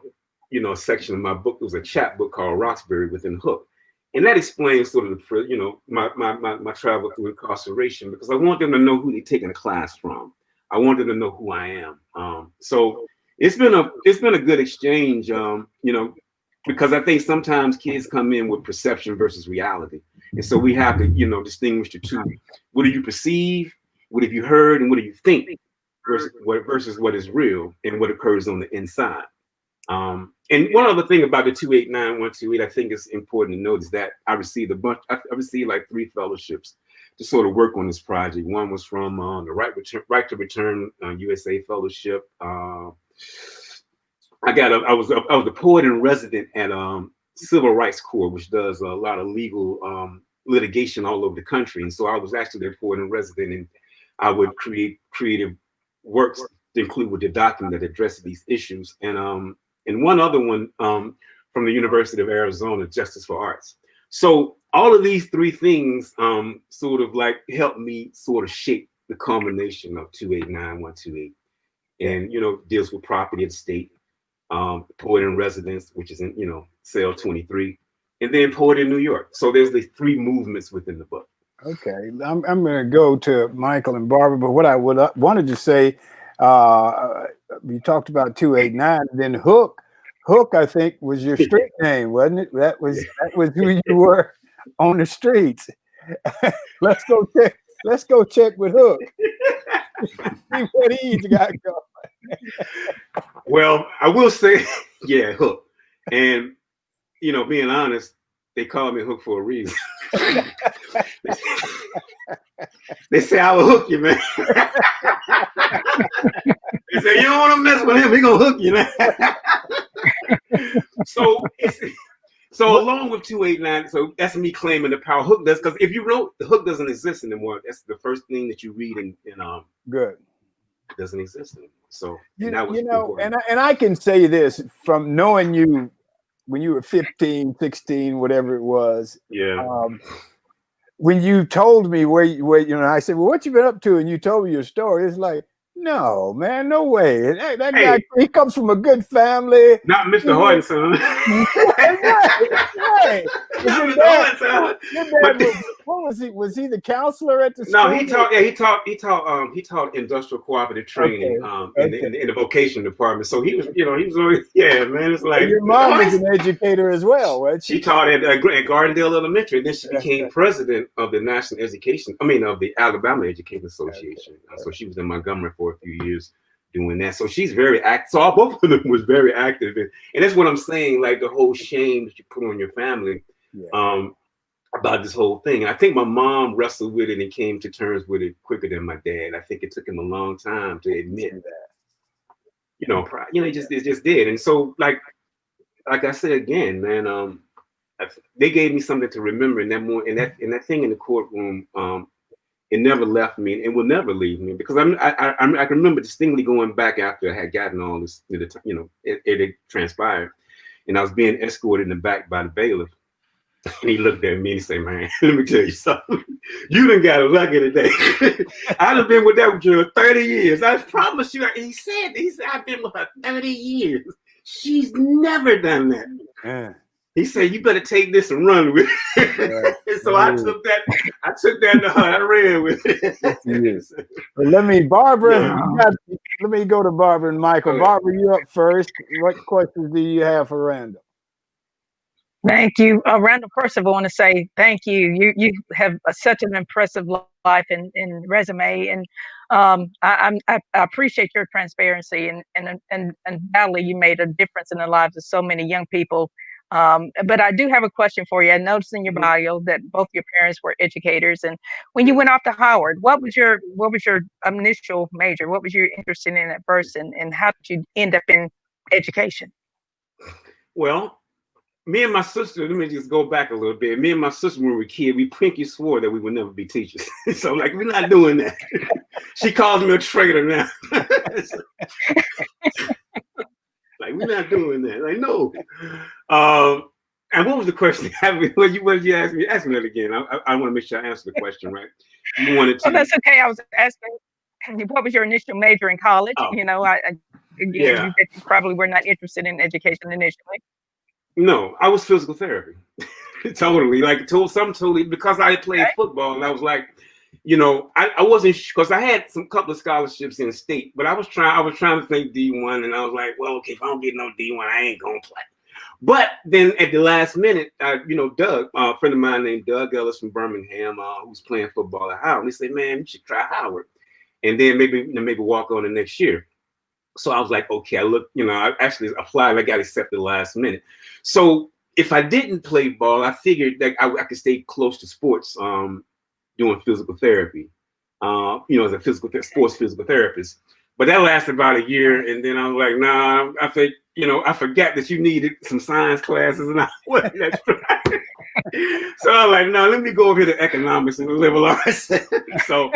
section of my book. It was a chapbook called Roxbury Within Hook. And that explains sort of the, my travel through incarceration, because I want them to know who they're taking a class from. I want them to know who I am. So it's been a good exchange, because I think sometimes kids come in with perception versus reality. And so we have to, distinguish the two. What do you perceive? What have you heard? And what do you think versus what is real and what occurs on the inside? And one other thing about the 289-128, I think is important to note is that I received I received like 3 fellowships to sort of work on this project. One was from the Right to Return USA Fellowship. I was the poet in resident at Civil Rights Corps, which does a lot of legal litigation all over the country. And so I was actually their poet in resident, and I would create creative works to include with the document that addresses these issues. And one other one from the University of Arizona, Justice for Arts. So all of these 3 things sort of like helped me sort of shape the combination of 289-128, and deals with property of the state, poet in residence, which is in cell 23, and then poet in New York. So there's these 3 movements within the book. Okay, I'm going to go to Mychal and Barbara, but what I wanted to say, you talked about 289, and then Hook, I think, was your street name, wasn't it? That was who you were on the streets. Let's go check with Hook. See what he's got going. Well, I will say, yeah, Hook, and being honest, they call me Hook for a reason. They say I will hook you, man. They say you don't want to mess with him, he gonna hook you, man. So along with 289, so that's me claiming the power Hook does, because if you wrote the Hook doesn't exist anymore, that's the first thing that you read in good. It doesn't exist anymore. So and I can say this from knowing you when you were 15, 16, whatever it was. Yeah. When you told me where I said, well, what you been up to? And you told me your story. It's like, no, man, no way. That guy, he comes from a good family. Not Mr. Horton, son. Right. Not Mr. Horton, son. What was he? Was he the counselor at the school? No, he taught industrial cooperative training in the vocation department. So he was always, yeah, man. It's like, and your mom was an educator as well, right? She taught at Gardendale Elementary, and then she became president of the of the Alabama Education Association. So she was in Montgomery for a few years doing that. So she's very active. So both of them was very active, and that's what I'm saying. Like the whole shame that you put on your family. Yeah. About this whole thing. And I think my mom wrestled with it and came to terms with it quicker than my dad. I think it took him a long time to admit that. It just did. And so like I said again, man, they gave me something to remember in that moment, and that thing in the courtroom, it never left me, and it will never leave me, because I can remember distinctly going back after I had gotten all this, it transpired, and I was being escorted in the back by the bailiff. And he looked at me and he said, man, let me tell you something. You done got lucky today. I done been with that girl 30 years. I promise you. He said, I've been with her 30 years. She's never done that. He said, "You better take this and run with it." And so I took that. I took that to heart. I ran with it. Yes. Well, let me go to Barbara and Mychal. Okay. Barbara, you up first. What questions do you have for Randall? Thank you, Randall. First of all, I want to say thank you. You have such an impressive life and resume, and I appreciate your transparency, and undoubtedly you made a difference in the lives of so many young people. But I do have a question for you. I noticed in your bio that both your parents were educators, and when you went off to Howard, what was your initial major? What was you interested in at first, and how did you end up in education? Well, me and my sister, let me just go back a little bit. Me and my sister, when we were kids, we pinky swore that we would never be teachers. So, like, we're not doing that. She calls me a traitor now. Like, we're not doing that. Like, no. And what was the question? What did you ask me? Ask me that again. I want to make sure I answer the question right. You wanted to. Oh, that's okay. I was asking, what was your initial major in college? Oh. You know, you probably were not interested in education initially. No, I was physical therapy. Totally. Like, totally, because I had played football, and I was like, you know, I wasn't, because I had some couple of scholarships in state, but I was trying to think D1, and I was like, well, okay, if I don't get no D1, I ain't gonna play. But then at the last minute, you know, Doug, a friend of mine named Doug Ellis from Birmingham, who's playing football at Howard, he said, man, you should try Howard, and then maybe walk on the next year. So I was like, okay, I actually applied. I got accepted last minute. So if I didn't play ball, I figured that I could stay close to sports, doing physical therapy, as a sports physical therapist. But that lasted about a year, and then I was like, nah, I forgot that you needed some science classes, and I wasn't that right. So I was like, no, let me go over here to economics and liberal arts. So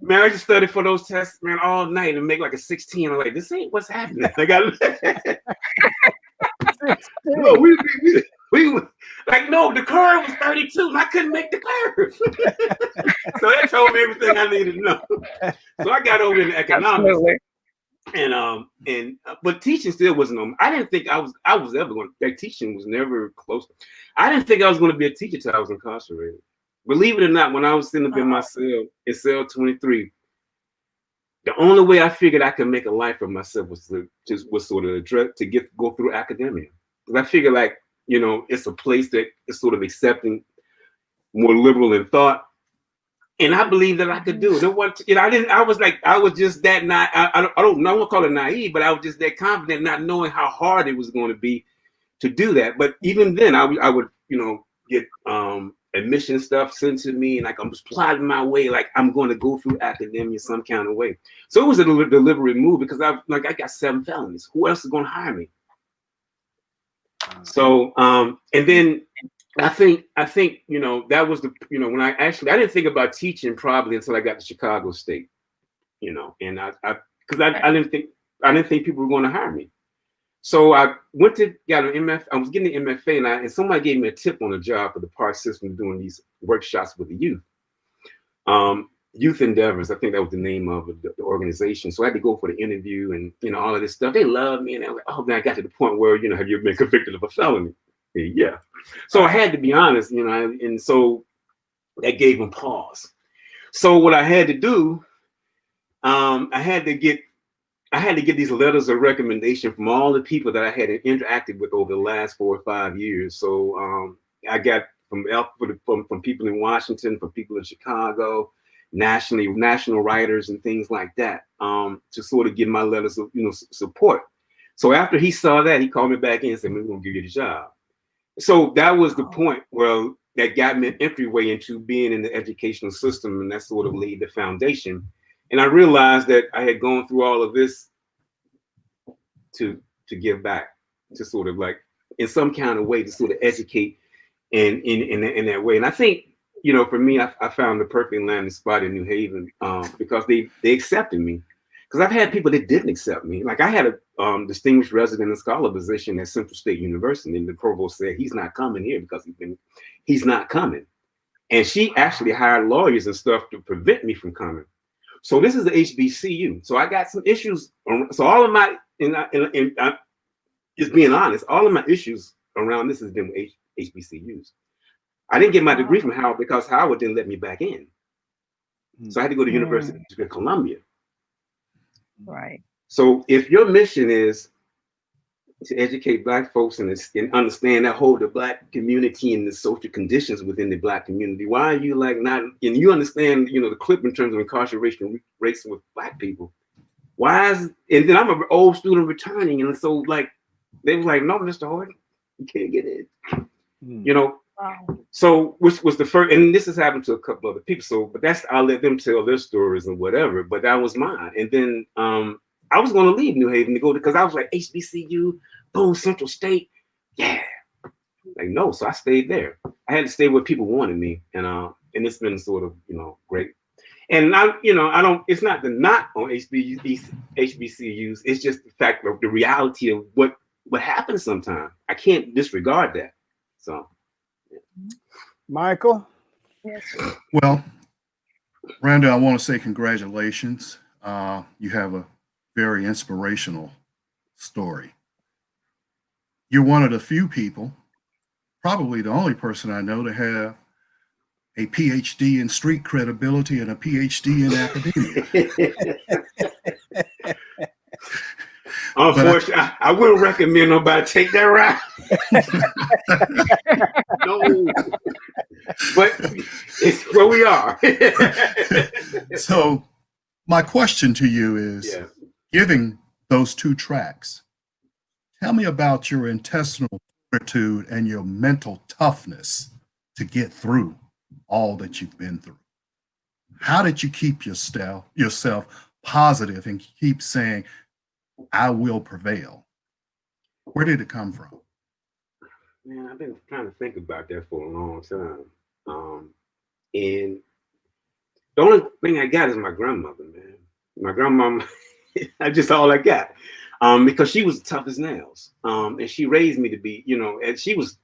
man, I just studied for those tests, man, all night and make like a 16. I'm like, this ain't what's happening. I got no, we like, no, the curve was 32 and I couldn't make the curve. So that told me everything I needed to know. So I got over into economics. Absolutely. But teaching still wasn't on. I didn't think I was ever going to, like, teaching was never close. I didn't think I was going to be a teacher till I was incarcerated. Believe it or not, when I was sitting up in my cell, in cell 23, the only way I figured I could make a life for myself was to go through academia. Because I figured, like, you know, it's a place that is sort of accepting, more liberal in thought, and I believe that I could do it. I was just that I don't know, I won't call it naive, but I was just that confident, not knowing how hard it was going to be to do that. But even then, I would, you know, get admission stuff sent to me, and like I'm just plotting my way, like I'm going to go through academia some kind of way. So it was a deliberate move, because I got 7 felonies. Who else is going to hire me? So and then I think you know, that was the, you know, when I didn't think about teaching probably until I got to Chicago State, you know, and I didn't think people were going to hire me. So I went to got an MF. I was getting an MFA, and somebody gave me a tip on a job for the park system doing these workshops with the youth. Youth Endeavors, I think that was the name of the organization. So I had to go for the interview, and, you know, all of this stuff. They loved me, and I was like, oh man, I got to the point where, you know, have you ever been convicted of a felony? Yeah. So I had to be honest, you know, and so that gave them pause. So what I had to do, I had to get these letters of recommendation from all the people that I had interacted with over the last 4 or 5 years. So I got from people in Washington, from people in Chicago, national writers and things like that, to sort of give my letters of, you know, support. So after he saw that, he called me back in and said, we're going to give you the job. So that was the point where that got me an entryway into being in the educational system, and that sort of laid the foundation. And I realized that I had gone through all of this to give back, to sort of, like, in some kind of way, to sort of educate in that way. And I think, you know, for me, I found the perfect landing spot in New Haven, because they accepted me. Because I've had people that didn't accept me. Like, I had a distinguished resident and scholar position at Central State University, and the provost said he's not coming here because he's not coming. And she actually hired lawyers and stuff to prevent me from coming. So this is the HBCU. So I got some issues. So all of my, just being honest, all of my issues around this has been with HBCUs. I didn't get my degree from Howard because Howard didn't let me back in. So I had to go to University of Columbia. Right. So if your mission is to educate Black folks and understand that whole the Black community and the social conditions within the Black community, why are you like not, and you understand, you know, the clip in terms of incarceration rates with Black people. Why is, and then I'm an old student returning, and so like, they was like, no, Mr. Horton, you can't get in. You know, so which was the first, and this has happened to a couple other people. So, but that's, I'll let them tell their stories and whatever. But that was mine. And then I was going to leave New Haven to go because I was like HBCU, boom, Central State, yeah. Like no, so I stayed there. I had to stay where people wanted me, and it's been sort of, you know, great. And I, you know, I don't. It's not the knock on HBCUs. It's just the fact of the reality of what happens sometimes. I can't disregard that. So, yeah. Mychal? Yes. Well, Randall, I want to say congratulations. You have a very inspirational story. You're one of the few people, probably the only person I know to have a PhD in street credibility and a PhD in academia. Unfortunately, I wouldn't recommend nobody take that route. No, but it's where we are. So my question to you is, given those two tracks, tell me about your intestinal fortitude and your mental toughness to get through all that you've been through. How did you keep yourself positive and keep saying, I will prevail? Where did it come from? Man, I've been trying to think about that for a long time. And the only thing I got is my grandmother, man. My grandmama, that's just all I got. Because she was tough as nails. And she raised me to be, you know, and she was,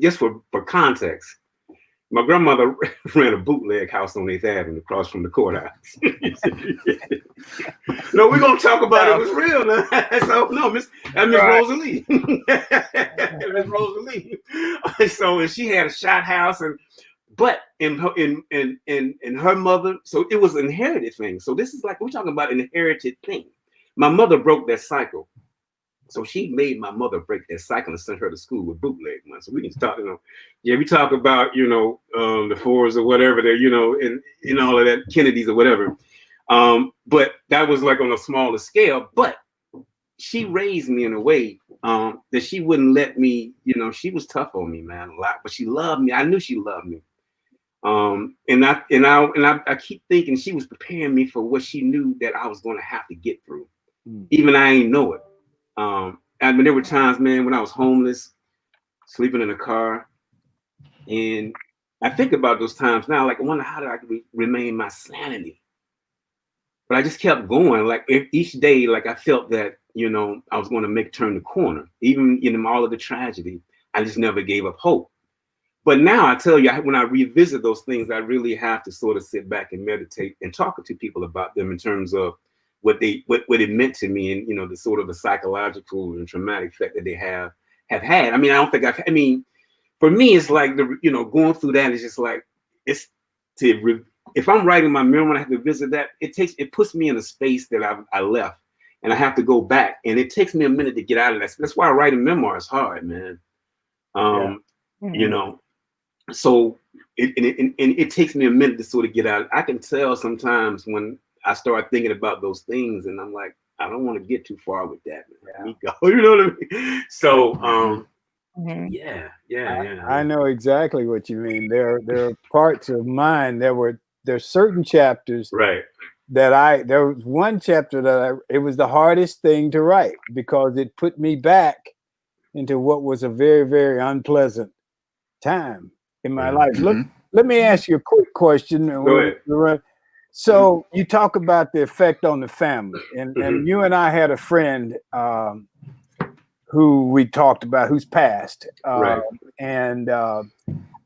just for context, my grandmother ran a bootleg house on 8th Avenue across from the courthouse. No, we're going to talk about it was real now. So, no, Miss Rosalie. Miss Rosalie. So, and she had a shot house, but in her mother, so it was an inherited thing. So this is like, we're talking about an inherited thing. My mother broke that cycle. So she made my mother break that cycle and sent her to school with bootleg money. So we can start, you know, we talk about, you know, the Fords or whatever they're, you know, and all of that, Kennedys or whatever. But that was like on a smaller scale. But she raised me in a way that she wouldn't let me, you know, she was tough on me, man, a lot. But she loved me. I knew she loved me. And I keep thinking she was preparing me for what she knew that I was going to have to get through. Even I ain't know it. I mean, there were times, man, when I was homeless, sleeping in a car, and I think about those times now, like I wonder how did I remain my sanity? But I just kept going. Like each day, like I felt that, you know, I was going to turn the corner, even in all of the tragedy. I just never gave up hope. But now I tell you, when I revisit those things, I really have to sort of sit back and meditate and talk to people about them in terms of what it meant to me, and, you know, the sort of the psychological and traumatic effect that they have had. I mean, I don't think I mean, for me, it's like you know, going through that is just like, it's if I'm writing my memoir and I have to visit that, it puts me in a space that I left, and I have to go back, and it takes me a minute to get out of that. That's why writing memoir is hard, man. You know, so it takes me a minute to sort of get out. I can tell sometimes when I start thinking about those things, and I'm like, I don't want to get too far with that, man. Yeah. You know what I mean? So, yeah. I know exactly what you mean. There are parts of mine there's certain chapters, right, that there was one chapter that it was the hardest thing to write because it put me back into what was a very, very unpleasant time in my life. Let me ask you a quick question. Go ahead. So you talk about the effect on the family, and you and I had a friend who we talked about who's passed, right. And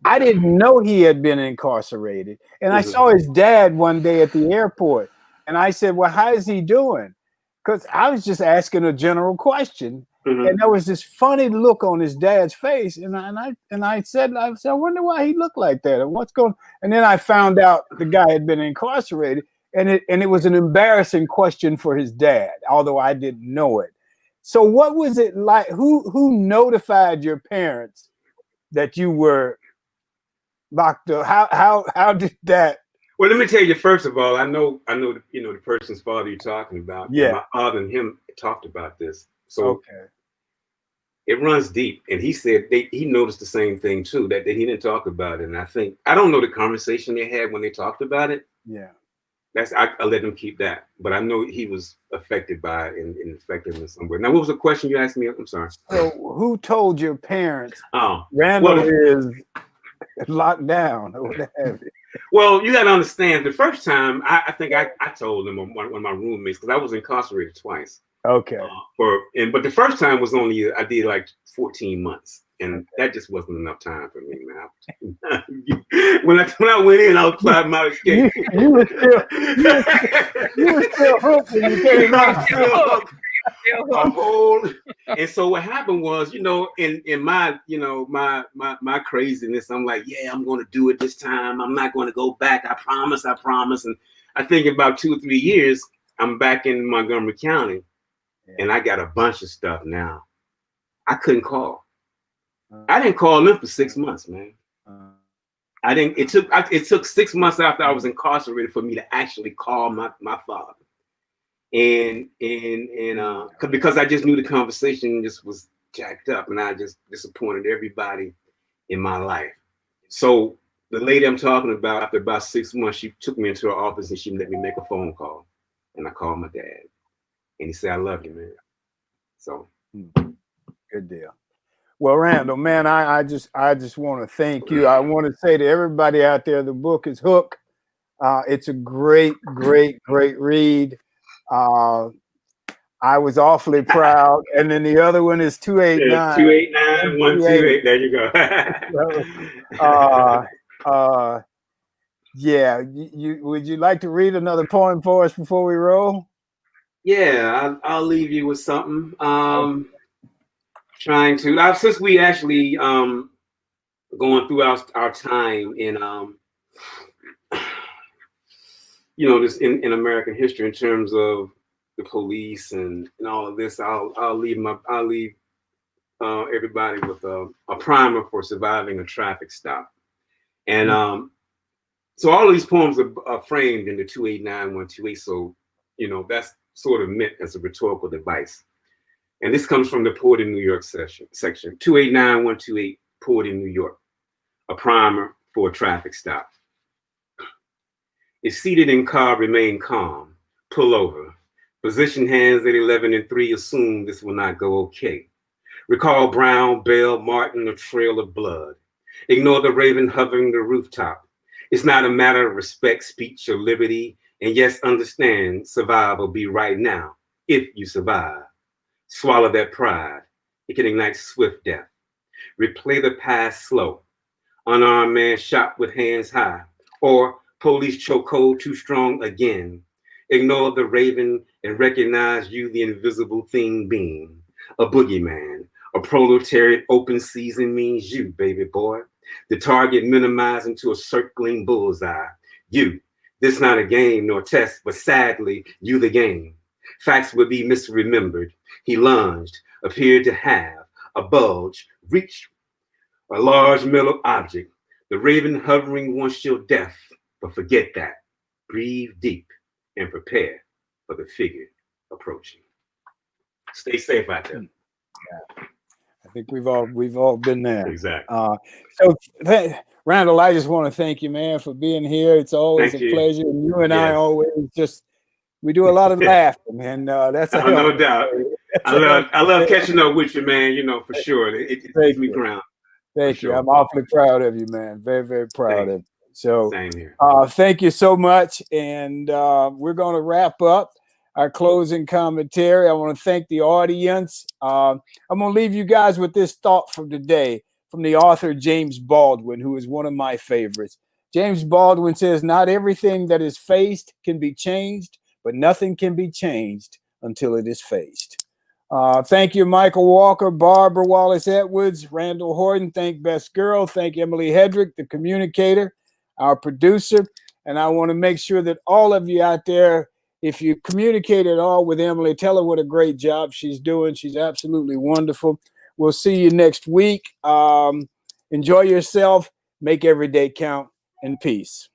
I didn't know he had been incarcerated, and I saw his dad one day at the airport, and I said, "Well, how is he doing?" Because I was just asking a general question, And there was this funny look on his dad's face, and I said, I wonder why he looked like that, and what's going. And then I found out the guy had been incarcerated, and it was an embarrassing question for his dad, although I didn't know it. So what was it like? Who notified your parents that you were locked up? How did that? Well, let me tell you, first of all, I know the person's father you're talking about. Yeah. My father and him talked about this. So Okay. It runs deep. And he said he noticed the same thing too, that he didn't talk about it. And I don't know the conversation they had when they talked about it. Yeah. I let them keep that. But I know he was affected by it and affected him in some way. Now, what was the question you asked me? I'm sorry. So who told your parents Randall is locked down or what have you? Well, you got to understand, the first time, I think I told them, one of my roommates, because I was incarcerated twice. Okay. But the first time was only, I did like 14 months. And that just wasn't enough time for me, man. when I went in, I was planning my escape. You were still hooked when you came out. And so what happened was, in my, my craziness, I'm like, yeah, I'm going to do it this time. I'm not going to go back. I promise. And I think about 2 or 3 years, I'm back in Montgomery County, and I got a bunch of stuff now. I couldn't call. I didn't call them for 6 months, man. It took 6 months after I was incarcerated for me to actually call my father. And because I just knew the conversation just was jacked up, and I just disappointed everybody in my life. So the lady I'm talking about, after about 6 months, she took me into her office and she let me make a phone call. And I called my dad, and he said, "I love you, man." So good deal. Well, Randall, man, I just want to thank you. I want to say to everybody out there, the book is Hook. It's a great read. I was awfully proud. And then the other one is 289. 289 128. There you go. Yeah. Would you like to read another poem for us before we roll? Yeah, I'll leave you with something. Trying to since we actually going through our time in this in American history in terms of the police and all of this, I'll leave everybody with a primer for surviving a traffic stop. And so all of these poems are framed in the 289 128. So that's sort of meant as a rhetorical device. And this comes from the Poet in New York section 289 128, Poet in New York, a primer for a traffic stop. If seated in car, remain calm, pull over. Position hands at 11 and 3, assume this will not go okay. Recall Brown, Bell, Martin, a trail of blood. Ignore the raven hovering the rooftop. It's not a matter of respect, speech, or liberty. And yes, understand, survive will be right now, if you survive. Swallow that pride. It can ignite swift death. Replay the past slow. Unarmed man shot with hands high. Or police chokehold too strong again. Ignore the raven and recognize you, the invisible thing being. A boogeyman. A proletariat open season means you, baby boy. The target minimized into a circling bullseye. You. This not a game nor test, but sadly, you the game. Facts would be misremembered. He lunged, appeared to have a bulge, reach a large metal object. The raven hovering wants your death, but forget that. Breathe deep and prepare for the figure approaching. Stay safe out there. Yeah. I think we've all been there. Exactly. Randall, I just want to thank you, man, for being here. It's always a pleasure. And you and I always we do a lot of laughing, and that's no doubt. I love catching up with you, man. For sure. It keeps me grounded. Thank you. I'm awfully proud of you, man. Very, very proud of you. So same here. Thank you so much. And we're going to wrap up our closing commentary. I want to thank the audience. I'm going to leave you guys with this thought from today from the author James Baldwin, who is one of my favorites. James Baldwin says, "Not everything that is faced can be changed, but nothing can be changed until it is faced." Thank you, Michael Walker, Barbara Wallace Edwards, Randall Horton. Thank Best Girl. Thank Emily Hedrick, the communicator, our producer. And I want to make sure that all of you out there, if you communicate at all with Emily, tell her what a great job she's doing. She's absolutely wonderful. We'll see you next week. Enjoy yourself. Make every day count. And peace.